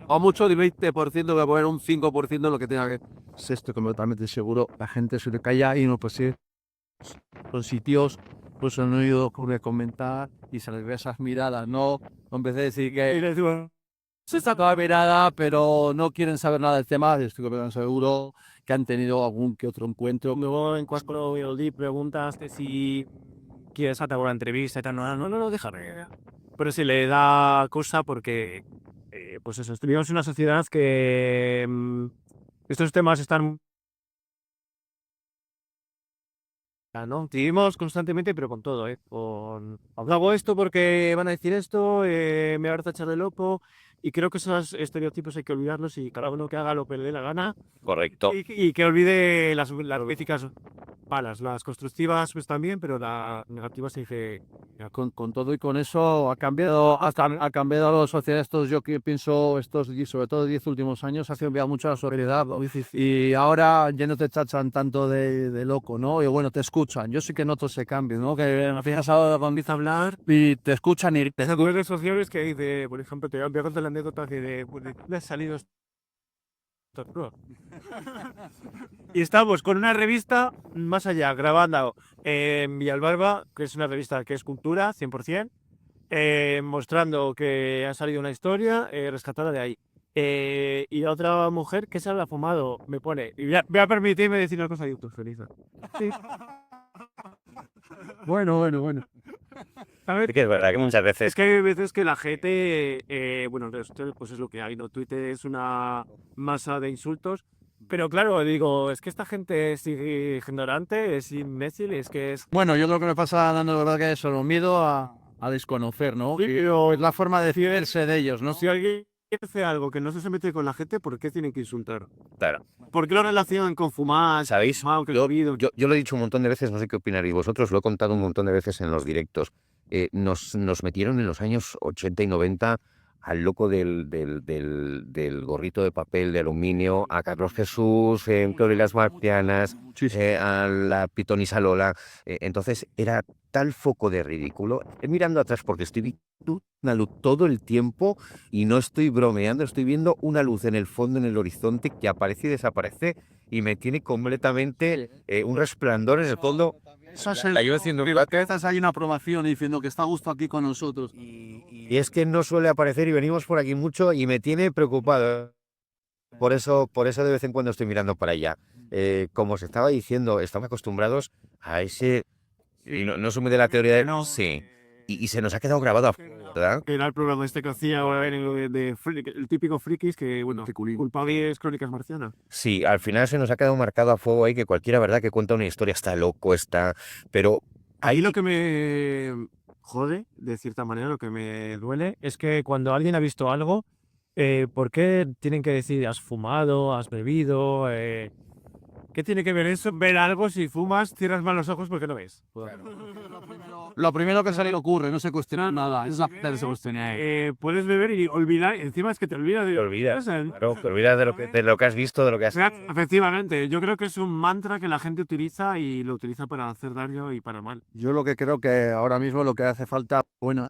a mucho de 20% voy a poner un 5% en lo que tenga que es esto completamente seguro. La gente se le calla y no pues sí, son sitios pues han oído comentar y se les ve esas miradas, ¿no? Empecé a decir que se saca la mirada, pero no quieren saber nada del tema. Estoy completamente seguro que han tenido algún que otro encuentro. Luego en cuando me preguntaste si quieres hacer una entrevista y tal, no, déjame. Pero sí le da cosa porque, pues eso, vivimos en una sociedad que estos temas están, ¿no? Vivimos constantemente, pero con todo, hago esto porque van a decir esto, me van a tachar de loco, y creo que esos estereotipos hay que olvidarlos y cada uno que haga lo que le dé la gana. Correcto. Y que olvide las críticas malas, las constructivas pues también, pero las negativas se dice. Con todo y con eso ha cambiado la sociedad yo que pienso sobre todo 10 últimos años ha cambiado mucho la sociedad y ahora ya no te tachan tanto de loco, ¿no? Y bueno, te escuchan. Yo sí que noto ese cambio, ¿no? Que al final cuando empieza a hablar y te escuchan y te redes sociales que dice, por ejemplo, te voy a contar la anécdota que de le ha salido y estamos con una revista más allá, grabando en Villalbarba, que es una revista que es cultura, 100%, mostrando que ha salido una historia rescatada de ahí. Y otra mujer que se la ha fumado me pone, y voy a permitirme decir una cosa de YouTube, feliz. Sí. Bueno. A ver, que es verdad que muchas veces... Es que hay veces que la gente, bueno, en redes sociales pues es lo que hay, ¿no? Twitter es una masa de insultos, pero claro, digo, es que esta gente es ignorante, es imbécil, es que es... Bueno, yo creo que me pasa dando la verdad que es solo miedo a desconocer, ¿no? Sí, pero es la forma de decirse de ellos, ¿no? si alguien hace algo que no se mete con la gente, ¿por qué tienen que insultar? Claro. ¿Por qué lo relacionan con fumar? ¿Sabéis? Yo lo he dicho un montón de veces, no sé qué opinaréis vosotros, lo he contado un montón de veces en los directos. Nos metieron en los años 80 y 90 al loco del gorrito de papel de aluminio, a Carlos Jesús, en Claudio y las Marcianas, a la Pitonisa Lola. Entonces era tal foco de ridículo. Mirando atrás porque estoy viendo una luz todo el tiempo y no estoy bromeando, estoy viendo una luz en el fondo, en el horizonte, que aparece y desaparece y me tiene completamente un resplandor en el fondo. Yo diciendo que a veces hay una aprobación diciendo que está a gusto aquí con nosotros. Y es que no suele aparecer y venimos por aquí mucho y me tiene preocupado. Por eso de vez en cuando estoy mirando para allá. Como os estaba diciendo, estamos acostumbrados a ese... Y no soy muy de la teoría de no, sí. y se nos ha quedado grabado a fuego, ¿verdad? Que era el programa este que hacía el típico frikis que, bueno, culpables crónicas marcianas. Sí, al final se nos ha quedado marcado a fuego ahí que cualquiera, ¿verdad?, que cuenta una historia está loco, está... Pero Ahí ahí lo que me jode, de cierta manera, lo que me duele, es que cuando alguien ha visto algo, ¿por qué tienen que decir has fumado, has bebido? ¿Qué tiene que ver eso? Ver algo, si fumas, cierras mal los ojos porque no ves. Lo primero que se le ocurre, no se cuestiona nada, es la se cuestiona. Puedes beber y olvidar, encima es que te olvidas de... te olvidas, claro, te olvidas de lo que has visto, de lo que has... Efectivamente, yo creo que es un mantra que la gente utiliza y lo utiliza para hacer daño y para mal. Yo lo que creo que ahora mismo lo que hace falta, bueno,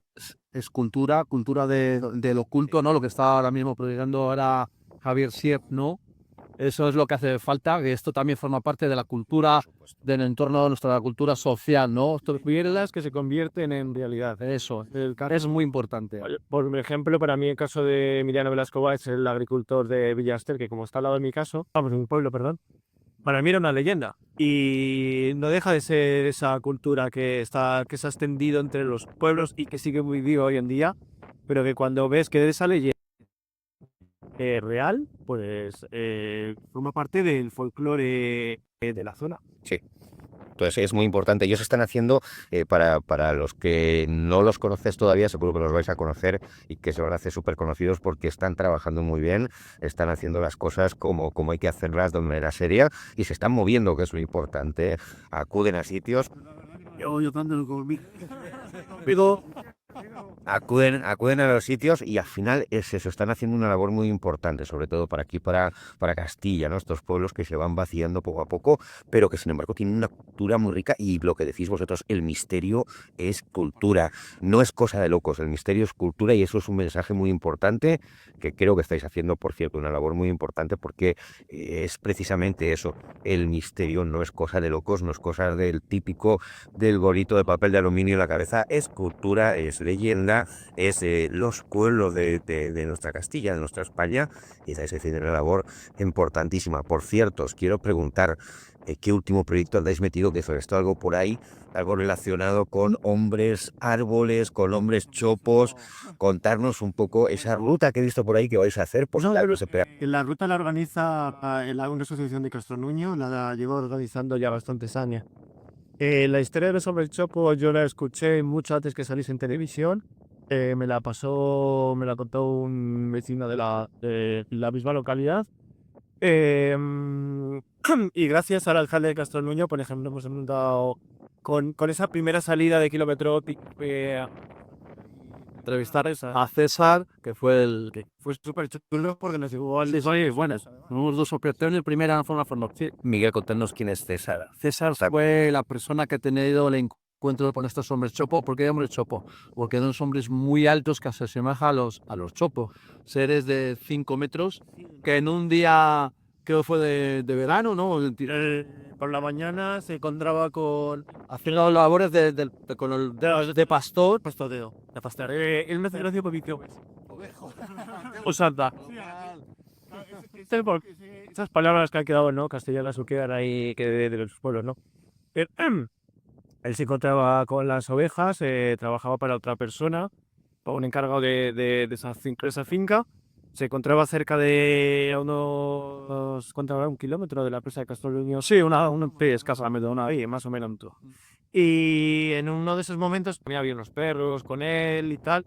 es cultura del oculto, ¿no? Lo que está ahora mismo proyectando ahora Javier Sierp, ¿no? Eso es lo que hace falta, que esto también forma parte de la cultura, del entorno de nuestra cultura social, ¿no? Mierdas que se convierten en realidad. Eso, es muy importante. Por ejemplo, para mí el caso de Emiliano Velasco es el agricultor de Villaster, que como está al lado de mi caso, vamos, en mi pueblo, perdón, para mí era una leyenda. Y no deja de ser esa cultura que se ha extendido entre los pueblos y que sigue muy viva hoy en día, pero que cuando ves que esa leyenda real, pues forma parte del folclore de la zona. Sí. Entonces es muy importante. Ellos están haciendo, para los que no los conoces todavía, seguro que los vais a conocer y que se van a hacer súper conocidos porque están trabajando muy bien, están haciendo las cosas como hay que hacerlas de manera seria y se están moviendo, que es lo importante. Acuden a sitios. Yo dándolo conmigo. Acuden a los sitios y al final es eso, están haciendo una labor muy importante, sobre todo para aquí, para Castilla, ¿no? Estos pueblos que se van vaciando poco a poco, pero que sin embargo tienen una cultura muy rica y lo que decís vosotros, el misterio es cultura, no es cosa de locos, el misterio es cultura y eso es un mensaje muy importante que creo que estáis haciendo, por cierto, una labor muy importante porque es precisamente eso, el misterio no es cosa de locos, no es cosa del típico del gorrito de papel de aluminio en la cabeza, es cultura, es leyenda, es los pueblos de nuestra Castilla, de nuestra España, y estáis haciendo una labor importantísima. Por cierto, os quiero preguntar qué último proyecto habéis metido, que sobre esto algo por ahí, algo relacionado con hombres árboles, con hombres chopos, contarnos un poco esa ruta que he visto por ahí que vais a hacer. Pues La ruta la organiza una asociación de Castronuño, la llevo organizando ya bastantes años. La historia de los hombres chopo yo la escuché mucho antes que salís en televisión. Me la contó un vecino de la misma localidad. Y gracias al alcalde de Castronuño, por ejemplo, hemos montado con esa primera salida de kilómetro entrevistar a César, que fue el que fue súper chulo porque nos llevó al desarrollo. Bueno, unos dos operaciones. Primera forma. Sí. Miguel, contanos quién es César. César fue la persona que ha tenido el encuentro con estos hombres chopo. ¿Por qué hombres chopo? Porque son hombres muy altos que se asemejan a los chopo. Seres de 5 metros que en un día que fue de verano, ¿no? Por la mañana se encontraba haciendo labores de pastoreo. Él me hace gracia porque dice o santa. Esas palabras que han quedado, ¿no? Castellanas o quedan ahí que de los pueblos, ¿no? Pero, él se encontraba con las ovejas, trabajaba para otra persona, para un encargado de esa finca. Se encontraba cerca de ¿cuánto era? 1 kilómetro de la presa de Castronuño. Sí, escasamente, más o menos. Y en uno de esos momentos, había unos perros con él y tal,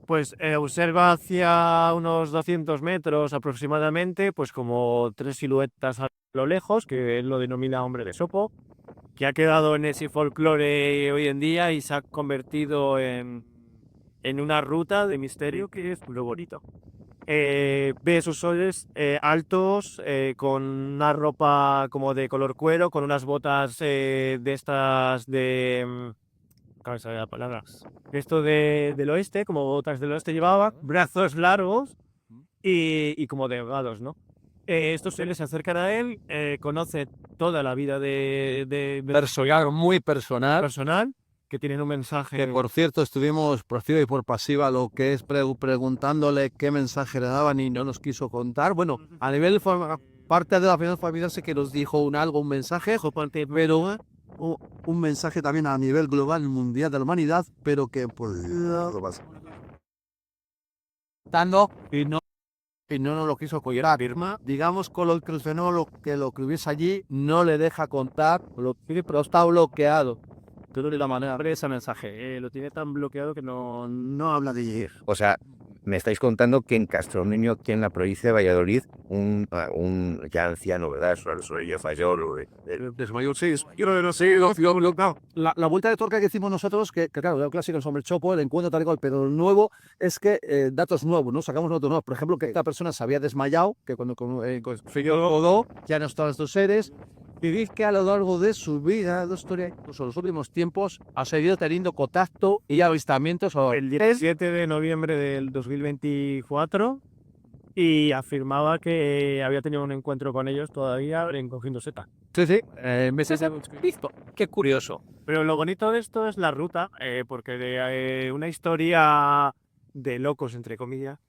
pues observa hacia unos 200 metros aproximadamente, pues como 3 siluetas a lo lejos, que él lo denomina hombre de sopo, que ha quedado en ese folclore hoy en día y se ha convertido en una ruta de misterio que es muy bonito. Ve esos soles altos, con una ropa como de color cuero, con unas botas de estas de... ¿cómo se llama la palabra? Esto del oeste, como botas del oeste llevaba, brazos largos y como delgados, ¿no? Estos seres se acercan a él, conoce toda la vida de personal, muy personal, que tienen un mensaje. Que por cierto estuvimos por activa y por pasiva lo que es preguntándole qué mensaje le daban y no nos quiso contar. Bueno, a nivel parte de la familia sé que nos dijo un mensaje, pero un mensaje también a nivel global, mundial de la humanidad, pero que por Dando y no nos lo quiso cuidar, Irma. digamos con lo que el fenómeno que lo que hubiese allí no le deja contar, pero está bloqueado. Todo de la manera, abre ese mensaje. Lo tiene tan bloqueado que no habla de ir. O sea, me estáis contando que en Castronuño, aquí en la provincia de Valladolid, un ya anciano, ¿verdad? Soy ya mayor, La vuelta de tuerca que hicimos nosotros, que claro, el clásico sobre el chopo, el encuentro tal y cual, pero lo nuevo es que datos nuevos, ¿no? Sacamos datos nuevos. Por ejemplo, que esta persona se había desmayado, que cuando rodó, ya no estaban estos seres. Y dice que a lo largo de su vida, de historia, incluso en los últimos tiempos, ha seguido teniendo contacto y avistamientos. El 17 de noviembre del 2024 y afirmaba que había tenido un encuentro con ellos todavía en Cogiendo Seta. Sí. Meses de visto. Qué curioso. Pero lo bonito de esto es la ruta, porque de una historia de locos, entre comillas,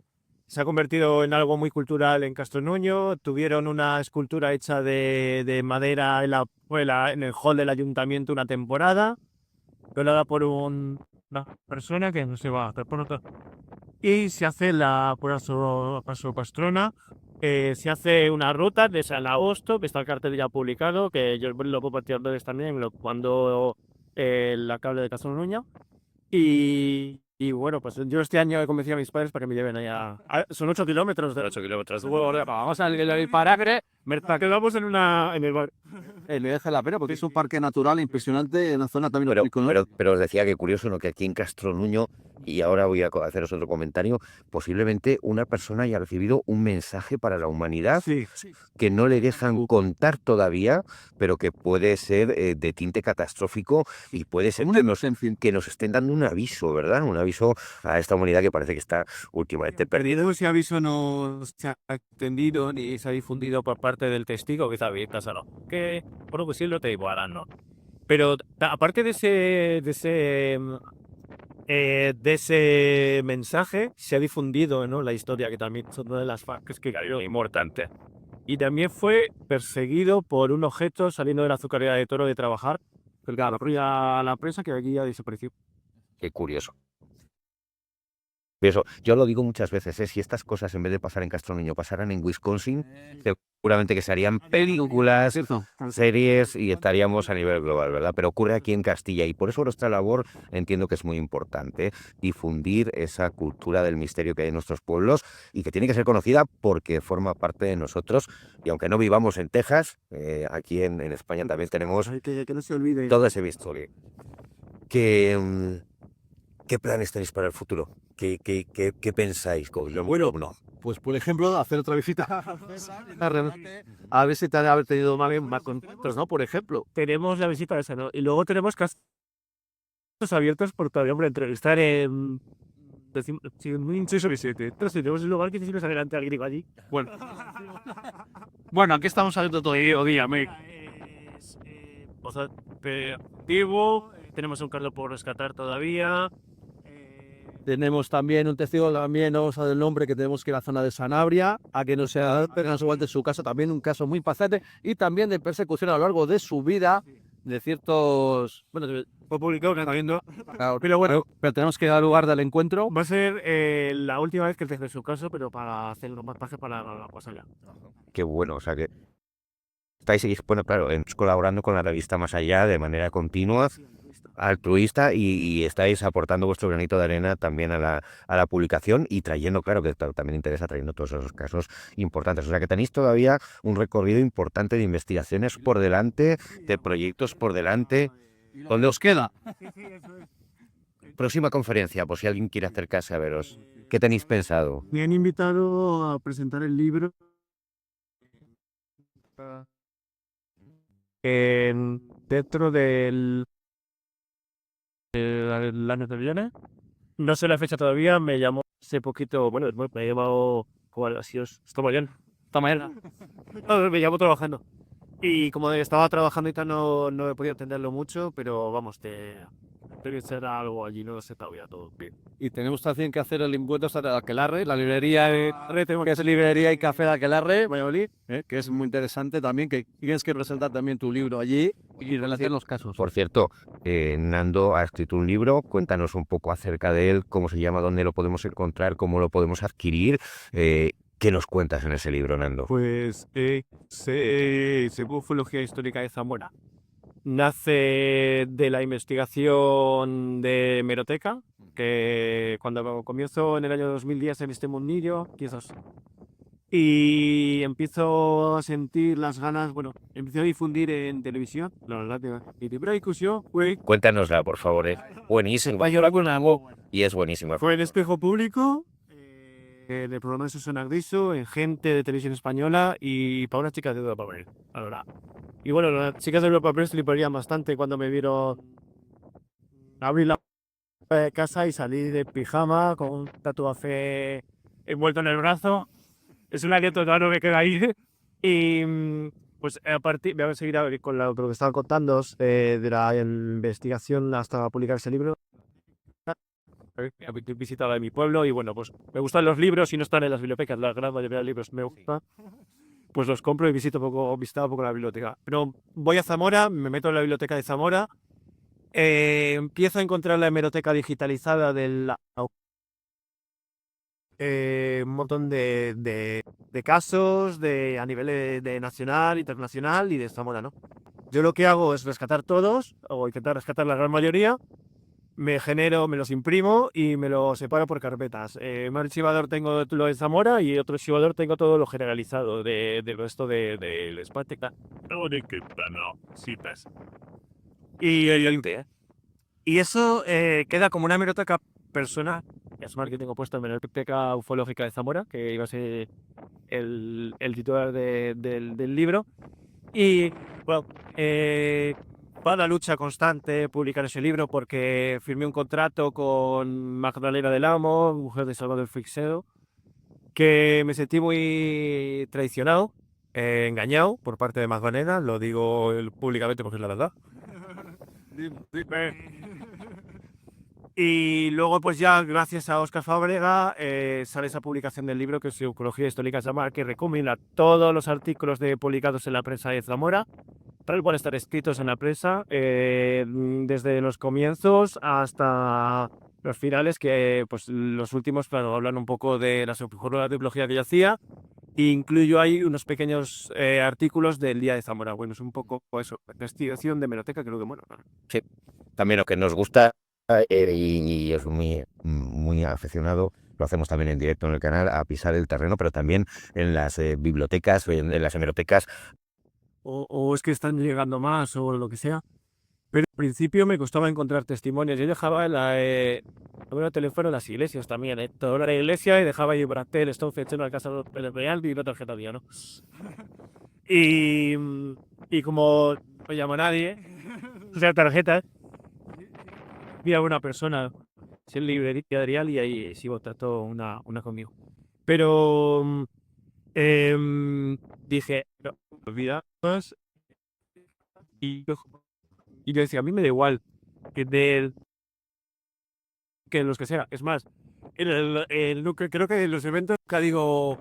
se ha convertido en algo muy cultural en Castronuño. Tuvieron una escultura hecha de madera en el hall del ayuntamiento una temporada, violada por una persona que no se va a hacer por otra. Y se hace por su pastrona, se hace una ruta de San Agosto, que está el cartel ya publicado, que yo lo puedo partir también cuando la cable de Castronuño. Y bueno, pues yo este año he convencido a mis padres para que me lleven allá. Son 8 kilómetros. 8 kilómetros. Vamos al paragre. Quedamos en el bar. Le deja la pena porque es un parque natural impresionante en la zona también. Pero os decía que curioso, ¿no? Que aquí en Castronuño, y ahora voy a haceros otro comentario, posiblemente una persona haya recibido un mensaje para la humanidad que no le dejan contar todavía, pero que puede ser de tinte catastrófico y puede ser que nos estén dando un aviso, ¿verdad? Un aviso a esta humanidad que parece que está últimamente perdida. Ese aviso no se ha extendido ni se ha difundido por parte del testigo que está bien casado. Que, bueno, pues sí lo te igualan, ¿no? Pero aparte de ese mensaje, se ha difundido, ¿no? La historia, que también son una de las fases que cayó importante. Y también fue perseguido por un objeto saliendo de la azucarera de Toro de trabajar, cerca de la presa, que aquí ya desapareció. Qué curioso. Eso, yo lo digo muchas veces, si estas cosas en vez de pasar en Castronuño pasaran en Wisconsin, seguramente que se harían películas, series y estaríamos a nivel global, ¿verdad? Pero ocurre aquí en Castilla y por eso nuestra labor entiendo que es muy importante, difundir esa cultura del misterio que hay en nuestros pueblos y que tiene que ser conocida porque forma parte de nosotros y aunque no vivamos en Texas, aquí en España también tenemos Que no se olvide. todo ese misterio. ¿Qué planes tenéis para el futuro? ¿Qué pensáis? Bueno, pues por ejemplo, hacer otra visita. A ver si te han haber tenido más contactos, ¿no? Por ejemplo. Tenemos la visita esa, ¿no? Y luego tenemos casos abiertos por todavía, hombre, entrevistar en... Entonces tenemos el lugar que hicimos adelante al griego allí. Bueno, aquí estamos abiertos todo el día, mate. Activo, tenemos un cargo por rescatar todavía. Tenemos también un testigo, también no vamos a dar el nombre, que tenemos que ir a la zona de Sanabria, a que no sea igual de su casa, también un caso muy impactante, y también de persecución a lo largo de su vida de ciertos... Bueno, Fue publicado, que está viendo. pero bueno, pero tenemos que dar lugar del encuentro. Va a ser la última vez que él hace su caso, pero para hacer los masajes para la pasarela. Qué bueno, o sea que seguís, bueno, claro, colaborando con la revista Más Allá de manera continua, altruista y estáis aportando vuestro granito de arena también a la publicación y trayendo, claro que también interesa, trayendo todos esos casos importantes. O sea que tenéis todavía un recorrido importante de investigaciones por delante, de proyectos por delante. ¿Dónde os queda? Próxima conferencia, por si alguien quiere acercarse a veros. ¿Qué tenéis pensado? Me han invitado a presentar el libro dentro del año que viene. No sé la fecha todavía, me llamó hace poquito, bueno, me he llamado, así esta mañana. No, me llamo trabajando. Y como estaba trabajando y tal, no he podido atenderlo mucho, pero vamos, Tiene que ser algo allí, no lo sé todavía todo bien. Y tenemos también que hacer el encuentro de Aquelarre, la librería de Aquelarre, tenemos que hacer librería y café de Aquelarre, Valladolid, que es muy interesante también, que tienes que presentar también tu libro allí y relatar los casos. Por cierto, Nando ha escrito un libro, cuéntanos un poco acerca de él, cómo se llama, dónde lo podemos encontrar, cómo lo podemos adquirir. ¿Qué nos cuentas en ese libro, Nando? Pues según Ufología Histórica de Zamora, nace de la investigación de hemeroteca, que cuando comienzo en el año 2010 en este mundillo, quizás, y empiezo a sentir las ganas, bueno, empiezo a difundir en televisión, la verdad, y primera discusión Cuéntanosla, por favor, es buenísimo. Y es buenísimo. fue en Espejo Público, en el programa de Susana Griso, en Gente de Televisión Española y para unas chicas de Europa Press. Ahora. Y bueno, las chicas de Europa Press fliparían bastante cuando me vieron abrir la puerta de casa y salir de pijama con un tatuaje envuelto en el brazo. Es un aliento raro que queda ahí. Y pues a partir, voy a seguir con lo que estaba contando de la investigación hasta publicar ese libro. He visitado mi pueblo y bueno, pues me gustan los libros y no están en las bibliotecas, la gran mayoría de libros me gustan, pues los compro y visito un poco la biblioteca. Pero voy a Zamora, me meto en la biblioteca de Zamora, empiezo a encontrar la hemeroteca digitalizada del un montón de casos a nivel de nacional, internacional y de Zamora, ¿no? Yo lo que hago es rescatar todos, o intentar rescatar la gran mayoría. Me los imprimo y me los separo por carpetas. Un archivador tengo lo de Zamora y otro archivador tengo todo lo generalizado del resto del espacio. Y eso queda como una hemeroteca personal. Es más que tengo puesto en la Hemeroteca Ufológica de Zamora, que iba a ser el titular del libro. Y bueno, va la lucha constante publicar ese libro porque firmé un contrato con Magdalena del Amo, mujer de Salvador Freixedo, que me sentí muy traicionado, engañado por parte de Magdalena, lo digo públicamente porque es la verdad. Y luego, pues ya, gracias a Óscar Fábrega, sale esa publicación del libro que es Psicología Histórica de Zamora, que recomienda todos los artículos publicados en la prensa de Zamora, tal cual estar escritos en la prensa, desde los comienzos hasta los finales, que pues los últimos, claro, hablan un poco de la psicología que yo hacía. Incluyo ahí unos pequeños artículos del Día de Zamora. Bueno, es un poco eso, investigación de hemeroteca, creo que bueno. Sí, también lo que nos gusta y es muy aficionado, lo hacemos también en directo en el canal, a pisar el terreno, pero también en las bibliotecas, en las hemerotecas. O es que están llegando más o lo que sea. Pero al principio me costaba encontrar testimonios. Yo dejaba el número de teléfono en las iglesias también, toda la iglesia, y dejaba ahí Bratel, Stonehenge, en la casa del Real y una tarjeta mía, ¿no? Y como no llamo a nadie, o sea, tarjeta, vi a una persona en librería de Real y ahí sí trató una conmigo. Pero dije, no, olvida más. Y yo decía, a mí me da igual que los que sea. Es más, creo que en los eventos nunca digo,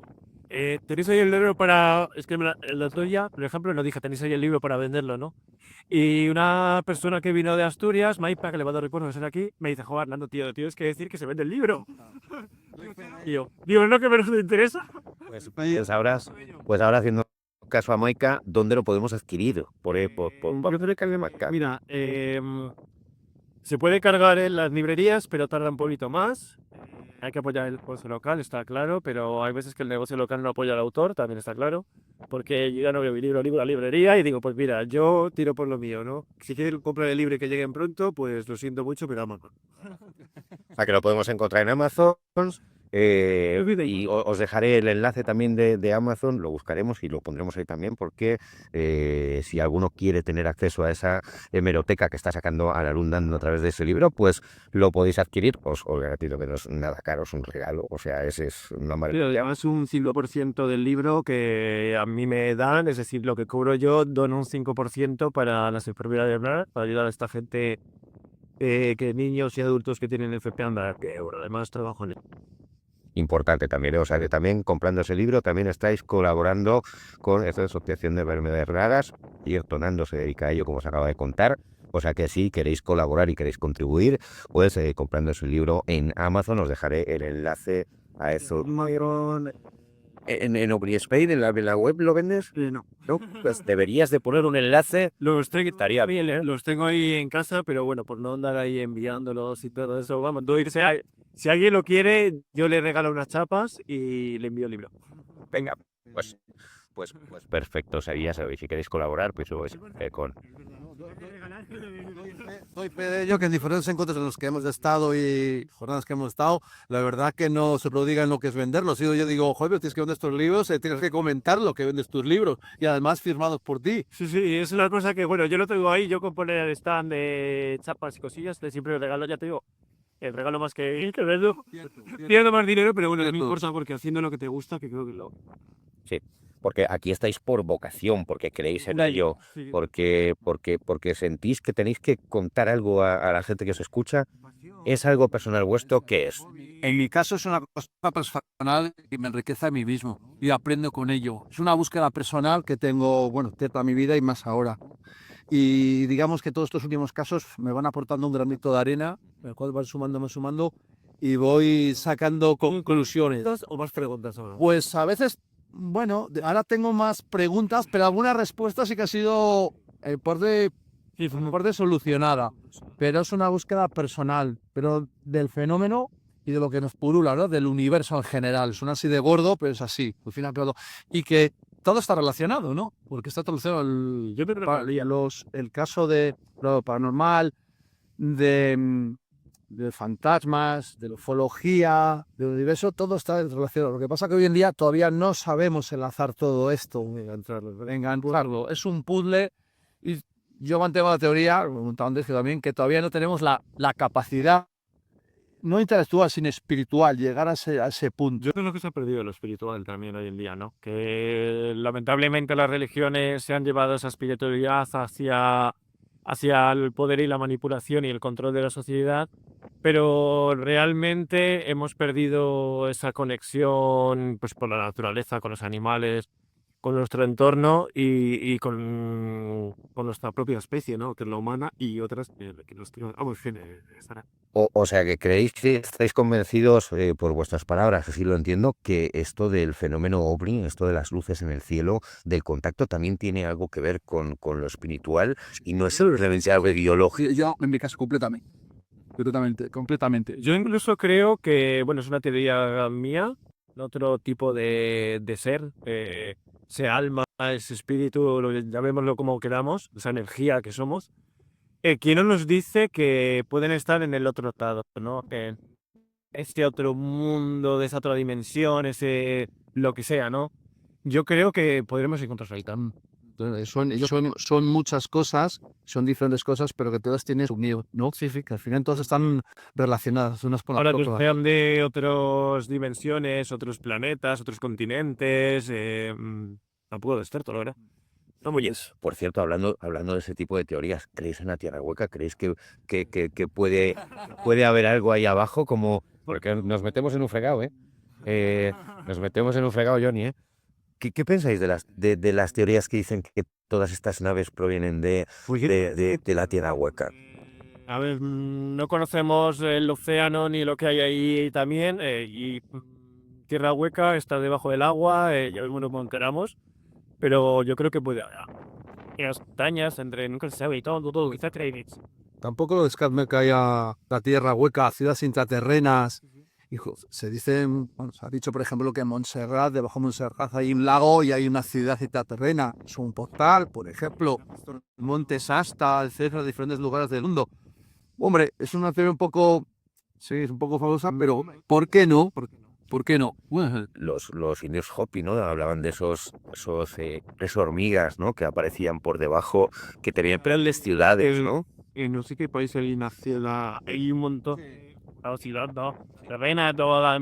tenéis ahí el libro para. Es que en la tuya, por ejemplo, no dije, tenéis ahí el libro para venderlo, ¿no? Y una persona que vino de Asturias, Maipa, que le va a dar recuerdo de ser aquí, me dice, joder, Nando, tío, tienes que decir que se vende el libro. Y yo, digo, no, que menos me interesa. Pues ahora haciendo caso a Maika, ¿dónde lo podemos adquirir? Mira, se puede cargar en las librerías, pero tarda un poquito más. Hay que apoyar el negocio local, está claro, pero hay veces que el negocio local no apoya al autor, también está claro. Porque yo ya no veo mi libro a la librería y digo, pues mira, yo tiro por lo mío, ¿no? Si quieren comprar el libro y que lleguen pronto, pues lo siento mucho, pero Amazon. O sea, que lo podemos encontrar en Amazon. Y os dejaré el enlace también de Amazon, lo buscaremos y lo pondremos ahí también, porque si alguno quiere tener acceso a esa hemeroteca que está sacando a la luz Nando a través de ese libro, pues lo podéis adquirir. Os garantizo que no es nada caro, es un regalo, o sea, ese es una maravilla. Además, un 5% del libro que a mí me dan, es decir, lo que cobro yo, dono un 5% para las enfermedades raras, para ayudar a esta gente que niños y adultos que tienen FP anda, que bueno, además trabajo en Importante también, ¿eh? O sea que también comprando ese libro también estáis colaborando con esta asociación de enfermedades raras y Ertonando se dedica a ello, como os acaba de contar. O sea que si queréis colaborar y queréis contribuir, pues comprando ese libro en Amazon, os dejaré el enlace a eso. ¿En Obri Spain, en la web lo vendes? No. No, pues deberías de poner un enlace. Los tengo, Estaría bien, ¿eh? los tengo ahí en casa, pero bueno, por no andar ahí enviándolos y todo eso, vamos, no irse si alguien lo quiere, yo le regalo unas chapas y le envío el libro. Venga, pues perfecto. O sea, ya sabéis, si queréis colaborar, pues con... Doy fe de ello que en diferentes encuentros en los que hemos estado y jornadas que hemos estado, la verdad que no se prodigan lo que es venderlos. Yo digo, joder, tienes que vender estos libros, tienes que comentar lo que vendes tus libros y además firmados por ti. Sí, es una cosa que, bueno, yo lo tengo ahí, yo compone el stand de chapas y cosillas, siempre le regalo, ya te digo, el regalo más que vendo. Pierdo más dinero, pero bueno, no me importa porque haciendo lo que te gusta, que creo que lo... Sí, porque aquí estáis por vocación, porque creéis en ello, Sí. porque sentís que tenéis que contar algo a la gente que os escucha. ¿Es algo personal vuestro? ¿Qué es? En mi caso es una cosa personal que me enriquece a mí mismo y aprendo con ello. Es una búsqueda personal que tengo, bueno, toda mi vida y más ahora. Y digamos que todos estos últimos casos me van aportando un granito de arena, el cual van sumando y voy sacando conclusiones. ¿O más preguntas ahora? Pues a veces, bueno, ahora tengo más preguntas, pero alguna respuesta sí que ha sido por de solucionada. Pero es una búsqueda personal, pero del fenómeno y de lo que nos pulula, ¿no? Del universo en general. Suena así de gordo, pero es así. Al final, y que todo está relacionado, ¿no? Porque está todo relacionado el caso de lo paranormal, de fantasmas, de la ufología, del universo, todo está relacionado. Lo que pasa es que hoy en día todavía no sabemos enlazar todo esto, engancharlo. Es un puzzle y yo mantengo la teoría, lo he comentado antes que también, que todavía no tenemos la capacidad, no intelectual, sino espiritual, llegar a ese punto. Yo creo que se ha perdido lo espiritual también hoy en día, ¿no? Que lamentablemente las religiones se han llevado esa espiritualidad hacia el poder y la manipulación y el control de la sociedad, pero realmente hemos perdido esa conexión pues, con la naturaleza, con los animales, con nuestro entorno y con nuestra propia especie, ¿no? Que es la humana y otras que nos tienen... Vamos, en fin, estará. O sea, que creéis que estáis convencidos, por vuestras palabras, así lo entiendo, que esto del fenómeno OVNI, esto de las luces en el cielo, del contacto, también tiene algo que ver con lo espiritual y no es solo referencia biológico. Yo, en mi caso, completamente. Yo incluso creo que, bueno, es una teoría mía, otro tipo de ser, ese alma, ese espíritu, llamémoslo como queramos, esa energía que somos, que no nos dice que pueden estar en el otro lado, ¿no? En este otro mundo, de esa otra dimensión, ese lo que sea, ¿no? Yo creo que podremos encontrarlo ahí también. Son muchas cosas, son diferentes cosas, pero que todas tienen unido, ¿no? Sí, que al final todas están relacionadas unas con Ahora las nos otras. sean de otras dimensiones, otros planetas, otros continentes, tampoco descarto, la verdad. No muy bien. Por cierto, hablando de ese tipo de teorías, ¿creéis en la Tierra hueca? ¿Creéis que puede haber algo ahí abajo? Porque nos metemos en un fregado, ¿eh? Nos metemos en un fregado, Johnny, ¿eh? ¿Qué pensáis de las teorías que dicen que todas estas naves provienen de la Tierra hueca? A ver, no conocemos el océano ni lo que hay ahí también, y tierra hueca está debajo del agua, ya mismo nos enteramos, pero yo creo que puede haber castañas entre, nunca se sabe, y todo, quizá creéis. Tampoco lo descarto que haya la tierra hueca, ciudades intraterrenas. Se dicen, bueno, se ha dicho, por ejemplo, que en Montserrat, debajo de Montserrat, hay un lago y hay una ciudad intraterrena. Es un portal, por ejemplo, Monte Shasta, etcétera, diferentes lugares del mundo. Hombre, es una teoría un poco, sí, es un poco famosa, pero ¿por qué no? ¿Por qué no? Los indios Hopi, ¿no? Hablaban de esos hormigas, ¿no? Que aparecían por debajo, que tenían grandes ciudades, ¿no? En no sé qué país hay una ciudad, hay un montón, la ciudad, ¿no? Terrena, toda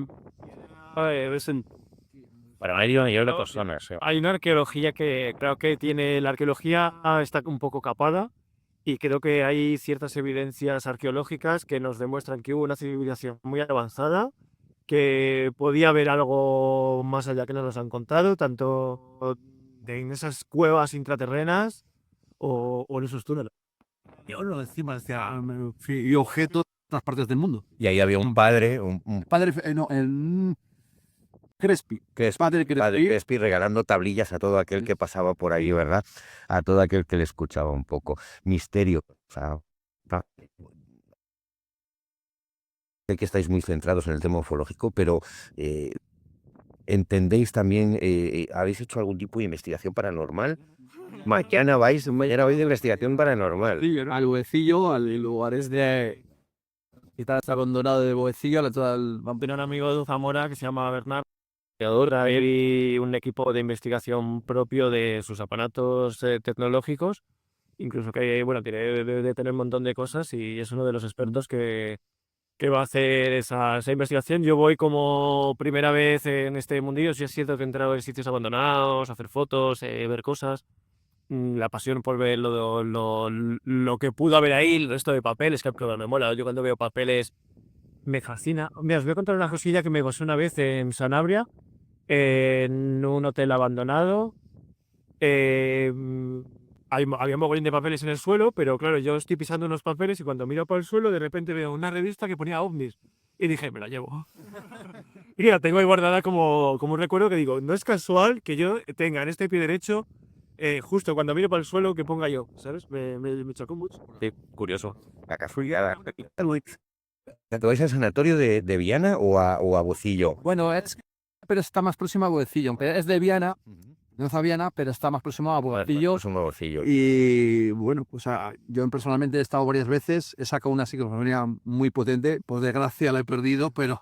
Para medio millón de personas. hay una arqueología que creo que tiene, la arqueología está un poco capada y creo que hay ciertas evidencias arqueológicas que nos demuestran que hubo una civilización muy avanzada, que podía haber algo más allá que no nos han contado, tanto en esas cuevas intraterrenas o en esos túneles. Y ahora encima decía, y objetos de otras partes del mundo. Y ahí había un padre, un Padre, no, el Crespi. Padre Crespi. padre Crespi regalando tablillas a todo aquel que pasaba por ahí, ¿verdad? A todo aquel que le escuchaba un poco. Misterio. O sea, sé que estáis muy centrados en el tema ufológico, pero ¿entendéis también, habéis hecho algún tipo de investigación paranormal? Mañana vais de investigación paranormal. Al Boecillo, a lugares de... Está abandonado de Boecillo, a todo el... Tenía un amigo de Zamora que se llama Bernardo, y un equipo de investigación propio de sus aparatos tecnológicos, incluso que, bueno, tiene de tener un montón de cosas y es uno de los expertos que va a hacer esa investigación. Yo voy como primera vez en este mundillo, sí es cierto que he entrado en sitios abandonados, hacer fotos, ver cosas. La pasión por ver lo que pudo haber ahí, el resto de papeles, que me mola. Yo cuando veo papeles me fascina. Mira, os voy a contar una cosilla que me pasó una vez en Sanabria, en un hotel abandonado. Había un mogollón de papeles en el suelo, pero claro, yo estoy pisando unos papeles y cuando miro por el suelo, de repente veo una revista que ponía ovnis. Y dije, me la llevo. Y la tengo ahí guardada como un recuerdo que digo, no es casual que yo tenga en este pie derecho, justo cuando miro por el suelo, que ponga yo, ¿sabes? Me chocó mucho. Sí, curioso. La casualidad. ¿Te vais al sanatorio de Viana o a Bocillo? Bueno, pero está más próximo a Boecillo. Es de Viana, no es a Viana, pero está más próximo a Boecillo. Es un Bocillo. Y bueno, pues yo personalmente he estado varias veces, he sacado una psicofonía muy potente, por desgracia la he perdido, pero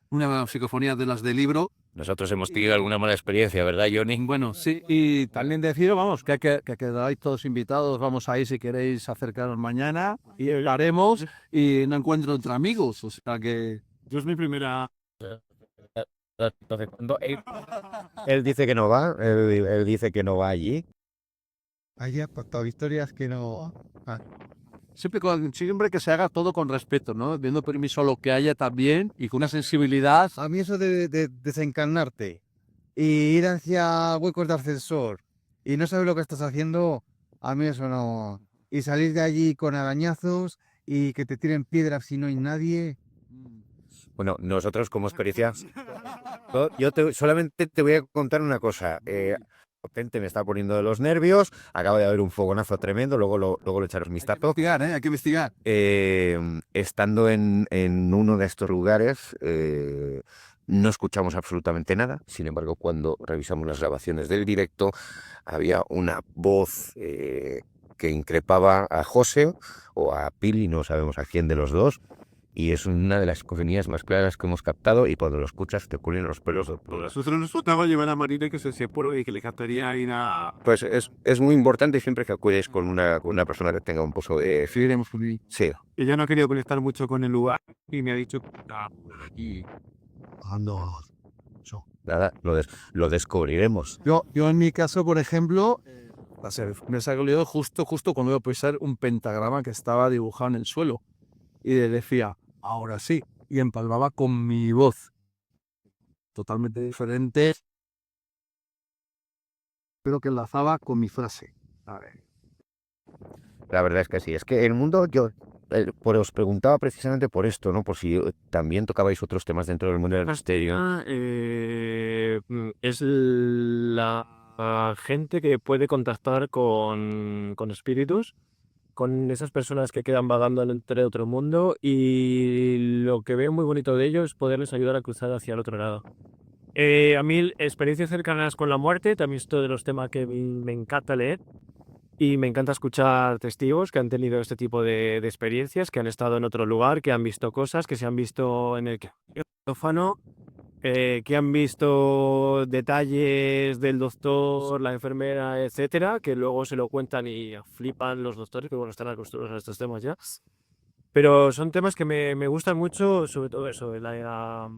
una psicofonía de las de libro. Nosotros hemos tenido alguna mala experiencia, ¿verdad, Johnny? Bueno, sí, y también deciros, vamos, que quedáis todos invitados, vamos ahí si queréis acercaros mañana, y hablaremos, y no encuentro entre amigos, o sea que... Yo es mi primera... Entonces, él dice que no va, él dice que no va allí. Allí ha contado historias que no... Siempre que se haga todo con respeto, ¿no? Dando permiso a lo que haya también y con una sensibilidad. A mí eso de desencarnarte y ir hacia huecos de ascensor y no saber lo que estás haciendo, a mí eso no... Y salir de allí con arañazos y que te tiren piedras si no hay nadie... Bueno, nosotros como experiencia, solamente te voy a contar una cosa. Potente me está poniendo de los nervios, acaba de haber un fogonazo tremendo, luego lo echaros mis Hay que datos. investigar, ¿eh? Hay que investigar. Estando en uno de estos lugares, no escuchamos absolutamente nada. Sin embargo, cuando revisamos las grabaciones del directo, había una voz que increpaba a José o a Pili, no sabemos a quién de los dos. Y es una de las psicofonías más claras que hemos captado y cuando lo escuchas te ocurren los pelos de punta. Nosotros nos faltaba llevar a Marina que se puro y que le captaría ir a... Pues es muy importante siempre que acudes con una persona que tenga un pozo de... Seguiremos por ahí. Sí. Ella no ha querido conectar mucho con el lugar y me ha dicho que está aquí. Nada, lo descubriremos. Yo en mi caso, por ejemplo, me salió justo cuando iba a pisar un pentagrama que estaba dibujado en el suelo. Y le decía, ahora sí. Y empalmaba con mi voz. Totalmente diferente. Pero que enlazaba con mi frase. A ver. La verdad es que sí. Es que el mundo, os preguntaba precisamente por esto, ¿no? Por si también tocabais otros temas dentro del mundo del misterio. Es la gente que puede contactar con espíritus, con esas personas que quedan vagando entre otro mundo, y lo que veo muy bonito de ello es poderles ayudar a cruzar hacia el otro lado. A mí experiencias cercanas con la muerte también es uno de los temas que me encanta leer y me encanta escuchar testigos que han tenido este tipo de experiencias, que han estado en otro lugar, que han visto cosas, que se han visto en el quirófano, que han visto detalles del doctor, la enfermera, etcétera, que luego se lo cuentan y flipan los doctores, que bueno, están acostumbrados a estos temas ya. Pero son temas que me gustan mucho, sobre todo eso, la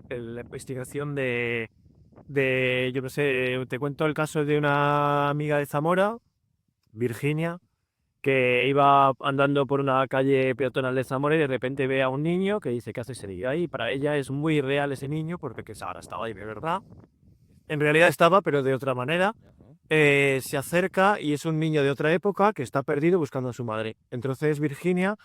investigación yo no sé, te cuento el caso de una amiga de Zamora, Virginia, que iba andando por una calle peatonal de Zamora y de repente ve a un niño que dice, ¿qué hace ese niño ahí? Para ella es muy real ese niño porque que ahora estaba ahí de verdad. En realidad estaba, pero de otra manera. Se acerca y es un niño de otra época que está perdido buscando a su madre. Entonces Virginia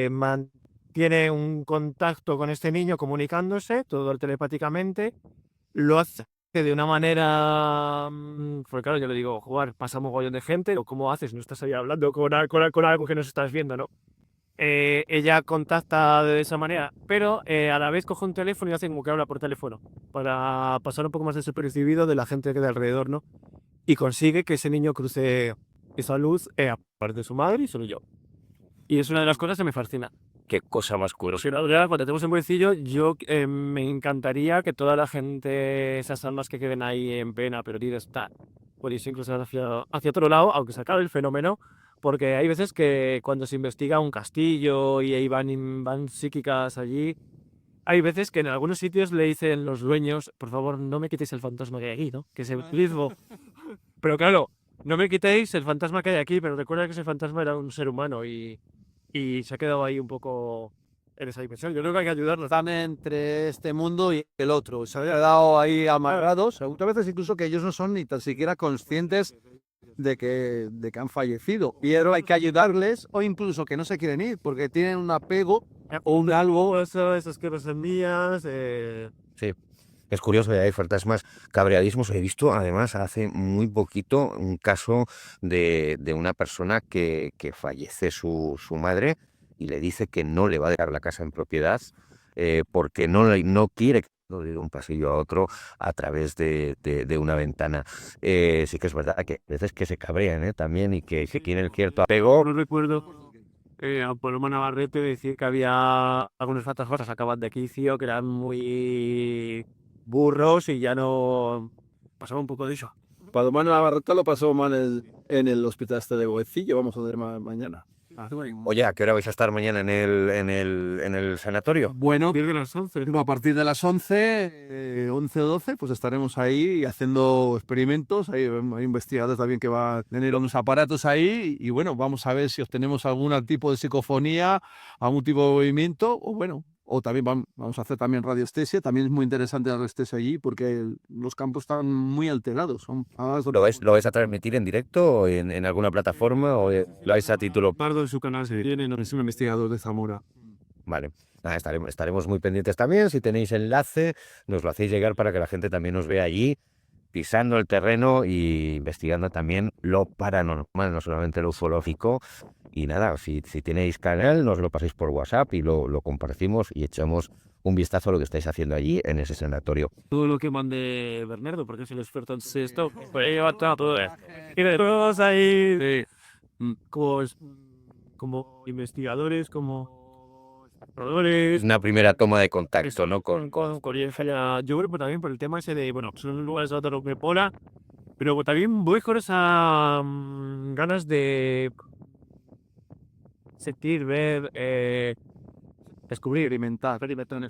mantiene un contacto con este niño comunicándose, todo telepáticamente, lo hace de una manera, porque claro, yo le digo, jugar, pasa un mogollón de gente, o cómo haces, no estás ahí hablando con algo que no estás viendo, ¿no? Ella contacta de esa manera, pero a la vez coge un teléfono y hace como que habla por teléfono, para pasar un poco más desapercibido de la gente que de alrededor, ¿no? Y consigue que ese niño cruce esa luz, aparte de su madre y solo yo. Y es una de las cosas que me fascina. Qué cosa más curiosa. Cuando tenemos un bolsillo, yo me encantaría que toda la gente, esas almas que queden ahí en pena, perdidas, pudiesen cruzar hacia otro lado, aunque se acabe el fenómeno, porque hay veces que cuando se investiga un castillo y ahí van psíquicas allí, hay veces que en algunos sitios le dicen los dueños, por favor, no me quitéis el fantasma que hay aquí, ¿no? Que es el turismo. Pero claro, no me quitéis el fantasma que hay aquí, pero recuerda que ese fantasma era un ser humano y se ha quedado ahí un poco en esa dimensión. Yo creo que hay que ayudarlos. Están entre este mundo y el otro. Se han quedado ahí amarrados. Muchas veces incluso que ellos no son ni tan siquiera conscientes de que han fallecido. Pero hay que ayudarles o incluso que no se quieren ir porque tienen un apego o un algo. Esos que los envías. Sí. Es curioso, hay fantasmas cabreadísimos. He visto, además, hace muy poquito un caso de una persona que fallece su madre y le dice que no le va a dejar la casa en propiedad porque no quiere que de un pasillo a otro a través de una ventana. Sí que es verdad que a veces que se cabrean también y que tienen cierto apego. No recuerdo a Paloma Navarrete decir que había algunos fantasmas que sacaban de quicio, que eran muy burros y ya no pasaba un poco de eso. Paloma Navarrete lo pasó mal en el hospital este de Boecillo, vamos a ver mañana. Oye, ¿a qué hora vais a estar mañana en el sanatorio? Bueno, Pierde las 11. a partir de las 11, 11 o 12, pues estaremos ahí haciendo experimentos. Hay investigadores también que van a tener unos aparatos ahí y bueno, vamos a ver si obtenemos algún tipo de psicofonía, algún tipo de movimiento o bueno, o también vamos a hacer también radiestesia. También es muy interesante la radiestesia allí porque los campos están muy alterados. ¿Lo vais a transmitir en directo o en alguna plataforma o lo vais a título? Pardo en su canal se tiene, no es un investigador de Zamora. Vale. Nada, estaremos muy pendientes también. Si tenéis enlace, nos lo hacéis llegar para que la gente también nos vea allí, pisando el terreno y investigando también lo paranormal, no solamente lo ufológico. Y nada, si tenéis canal, nos lo paséis por WhatsApp y lo compartimos y echamos un vistazo a lo que estáis haciendo allí en ese sanatorio. Todo lo que mande Bernardo, porque es el experto en esto, pues lleva todo. Y de todos ahí, como investigadores, como exploradores. Una primera toma de contacto, ¿no? Con yo creo que también por el tema ese de, bueno, son lugares a otros que pola, pero también voy con esa ganas de sentir, ver, descubrir. Experimentar.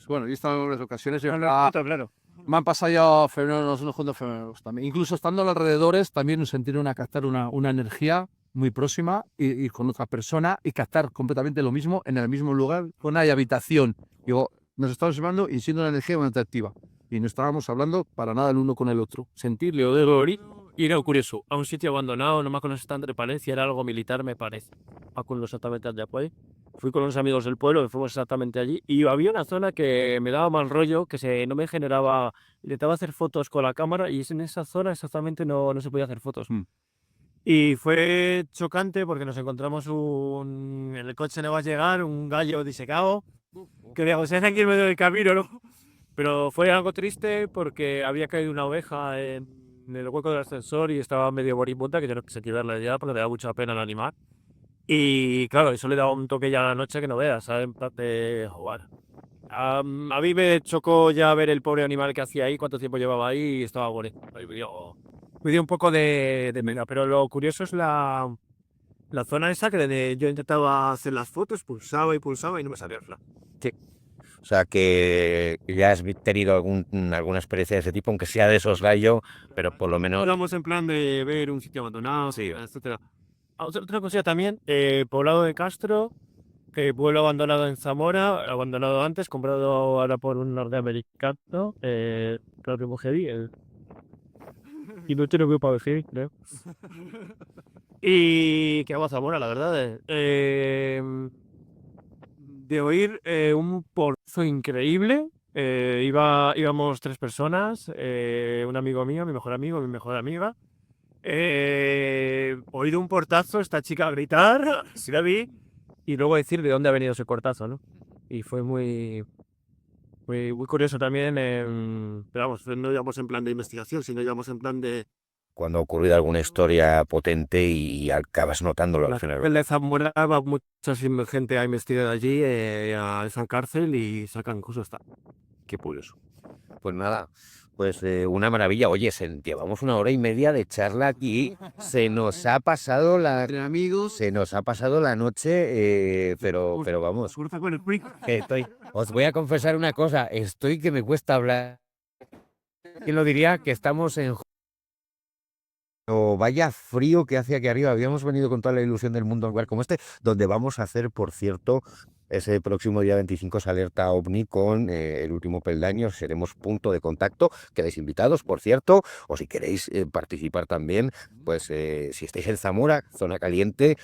Bueno, yo he estado en varias ocasiones. Claro. Me han pasado ya fenómenos, unos cuantos fenómenos también. Incluso estando a los alrededores, también sentir captar una energía muy próxima y con otra persona y captar completamente lo mismo en el mismo lugar, con hay habitación. Digo, nos estamos llevando y siendo una energía muy atractiva. Y no estábamos hablando para nada el uno con el otro. Sentirle o de ir a curioso, a un sitio abandonado, no me acuerdo exactamente de Palencia, era algo militar, me parece. Acuerdo exactamente allá pues. Fui con unos amigos del pueblo, que fuimos exactamente allí, y había una zona que me daba mal rollo, que no me generaba, intentaba hacer fotos con la cámara, y en esa zona exactamente no se podía hacer fotos. Y fue chocante porque nos encontramos en el coche no va a llegar, un gallo disecado, que digamos, es aquí en medio del camino, ¿no? Pero fue algo triste porque había caído una oveja en el hueco del ascensor y estaba medio moribunda, que yo no quise tirarla ya porque le da mucha pena al animal. Y claro, eso le daba un toque ya a la noche que no veas, ¿sabes? En plan de jugar. A mí me chocó ya ver el pobre animal que hacía ahí, cuánto tiempo llevaba ahí y estaba bueno. Me dio un poco de pena, pero lo curioso es la zona esa que yo intentaba hacer las fotos, pulsaba y no me salía el flash. O sea, que ya has tenido alguna experiencia de ese tipo, aunque sea de soslayo, pero por lo menos... Hablamos en plan de ver un sitio abandonado, sí, etcétera. Otra cosilla también, poblado de Castro, pueblo abandonado en Zamora, abandonado antes, comprado ahora por un norteamericano, Claudio Mujeri, y no tiene para decir, creo. Y que hago a Zamora, la verdad. De oír un porzo increíble. Íbamos 3 personas, un amigo mío, mi mejor amigo, mi mejor amiga. Oír un portazo, esta chica gritar, sí la vi, y luego decir de dónde ha venido ese cortazo, ¿no? Y fue muy curioso también. Pero vamos, no íbamos en plan de investigación, sino íbamos en plan de... Cuando ha ocurrido alguna historia potente y acabas notándolo al La final. cárcel de Zamora va mucha gente a investigar allí, a esa cárcel, y sacan cosas. Qué curioso. Pues nada, pues una maravilla. Oye, llevamos 1 hora y media de charla aquí. Se nos ha pasado se nos ha pasado la noche, pero vamos. Os voy a confesar una cosa. Estoy que me cuesta hablar. ¿Quién lo diría? Que estamos en... Vaya frío que hace aquí arriba. Habíamos venido con toda la ilusión del mundo a un lugar como este, donde vamos a hacer, por cierto, ese próximo día 25 es alerta OVNI con el último peldaño. Seremos punto de contacto. Quedáis invitados, por cierto, o si queréis participar también, pues si estáis en Zamora, zona caliente,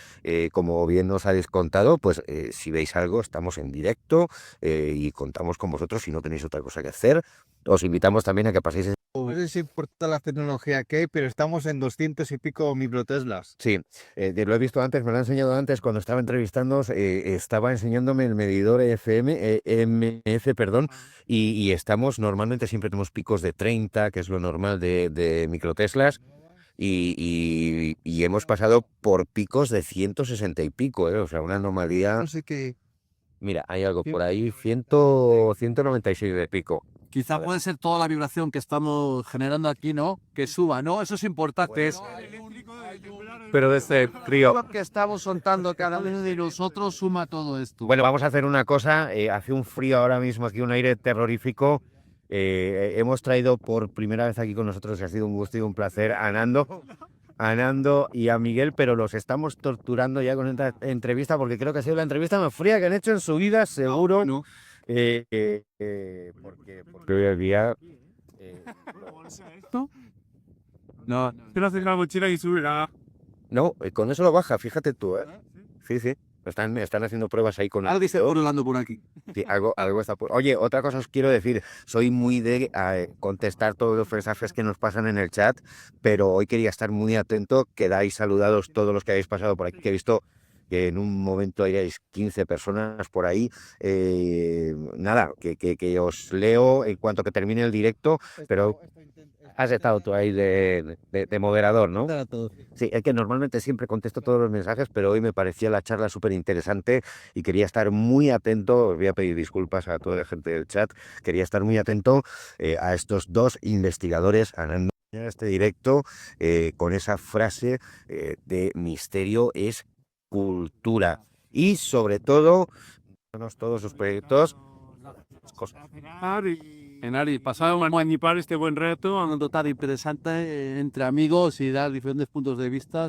como bien nos habéis contado, pues si veis algo, estamos en directo y contamos con vosotros si no tenéis otra cosa que hacer. Os invitamos también a que paséis. No sé si por toda la tecnología que hay, pero estamos en 200 y pico microteslas. Sí, lo he visto antes, me lo ha enseñado antes cuando estaba entrevistando, estaba enseñándome el medidor EMF, perdón, y estamos, normalmente siempre tenemos picos de 30, que es lo normal de microteslas, y hemos pasado por picos de 160 y pico, o sea, una normalidad. No sé qué. Mira, hay algo por ahí, 196 de pico. Quizá puede ser toda la vibración que estamos generando aquí, ¿no? Que suba, ¿no? Eso es importante. Pero desde frío. Lo que estamos soltando cada uno de nosotros suma todo esto. Bueno, vamos a hacer una cosa. Hace un frío ahora mismo aquí, un aire terrorífico. Hemos traído por primera vez aquí con nosotros, que ha sido un gusto y un placer, a Nando y a Miguel, pero los estamos torturando ya con esta entrevista porque creo que ha sido la entrevista más fría que han hecho en su vida, seguro. No. Porque hoy en día... No. Pero hacer la mochila y subirá. No, con eso lo baja, fíjate tú, ¿eh? Sí, sí. Están haciendo pruebas ahí con... Algo dice volando por aquí. Sí, algo está por... Oye, otra cosa os quiero decir. Soy muy de contestar todos los mensajes que nos pasan en el chat, pero hoy quería estar muy atento. Quedáis saludados todos los que habéis pasado por aquí, que he visto que en un momento iréis 15 personas por ahí. Nada, que os leo en cuanto que termine el directo, pero... Has estado tú ahí de moderador, ¿no? Sí, es que normalmente siempre contesto todos los mensajes, pero hoy me parecía la charla súper interesante y quería estar muy atento. Os voy a pedir disculpas a toda la gente del chat. Quería estar muy atento a estos dos investigadores en este directo con esa frase de misterio es cultura. Y sobre todo, todos sus proyectos. Enari, pasamos a manipar este buen reto, una total interesante entre amigos y dar diferentes puntos de vista.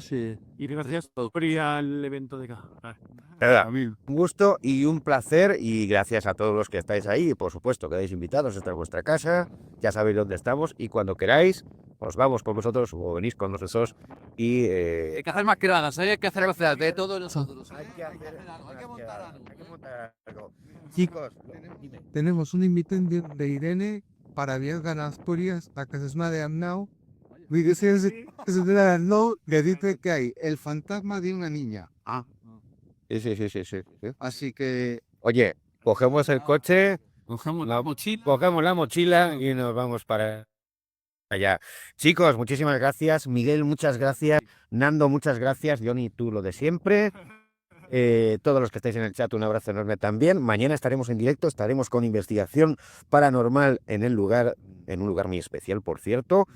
Y gracias por ir al evento de acá. Nada, un gusto y un placer, y gracias a todos los que estáis ahí. Y por supuesto, quedáis invitados, esta es vuestra casa, ya sabéis dónde estamos, y cuando queráis, os vamos por vosotros o venís con nosotros. Y Hay que hacer más que nada, hay que hacer gracias de todos nosotros. hay que montar algo. Chicos, tenemos un invitado de Irene para viajar a Asturias, a Casasma de Amnau. Le dice que hay el fantasma de una niña. Sí. Así que Oye, cogemos el coche, Cogemos cogemos la mochila y nos vamos para allá. Chicos, muchísimas gracias. Miguel, muchas gracias. Nando, muchas gracias. Johnny, tú lo de siempre. Todos los que estáis en el chat, un abrazo enorme también. Mañana estaremos en directo, estaremos con investigación paranormal en un lugar muy especial, por cierto.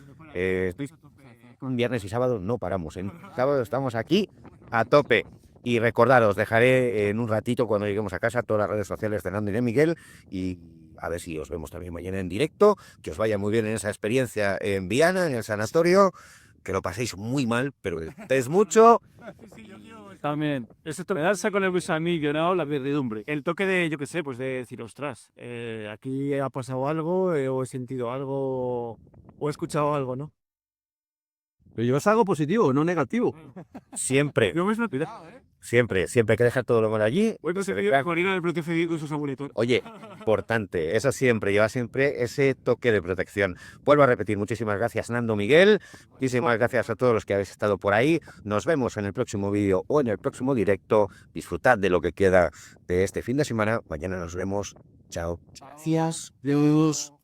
Un viernes y sábado no paramos. En sábado estamos aquí a tope. Y recordaros, dejaré en un ratito cuando lleguemos a casa todas las redes sociales de Nando y de Miguel, y a ver si os vemos también mañana en directo. Que os vaya muy bien en esa experiencia en Viana, en el sanatorio. Que lo paséis muy mal, pero que estéis mucho. También. Ese Quedarse con el gusanillo, ¿no? La servidumbre. el toque de, yo qué sé, pues de decir, ostras, aquí ha pasado algo, o he sentido algo, o he escuchado algo, ¿no? Pero llevas algo positivo, no negativo. Siempre, Yo me he siempre hay que dejar todo lo malo allí. Voy a conseguir con ir al protegido con sus abuelitos. Oye, importante, eso siempre, lleva siempre ese toque de protección. Vuelvo a repetir, muchísimas gracias Nando, Miguel, muchísimas gracias a todos los que habéis estado por ahí. Nos vemos en el próximo vídeo o en el próximo directo. Disfrutad de lo que queda de este fin de semana. Mañana nos vemos. Chao. Gracias. Dios.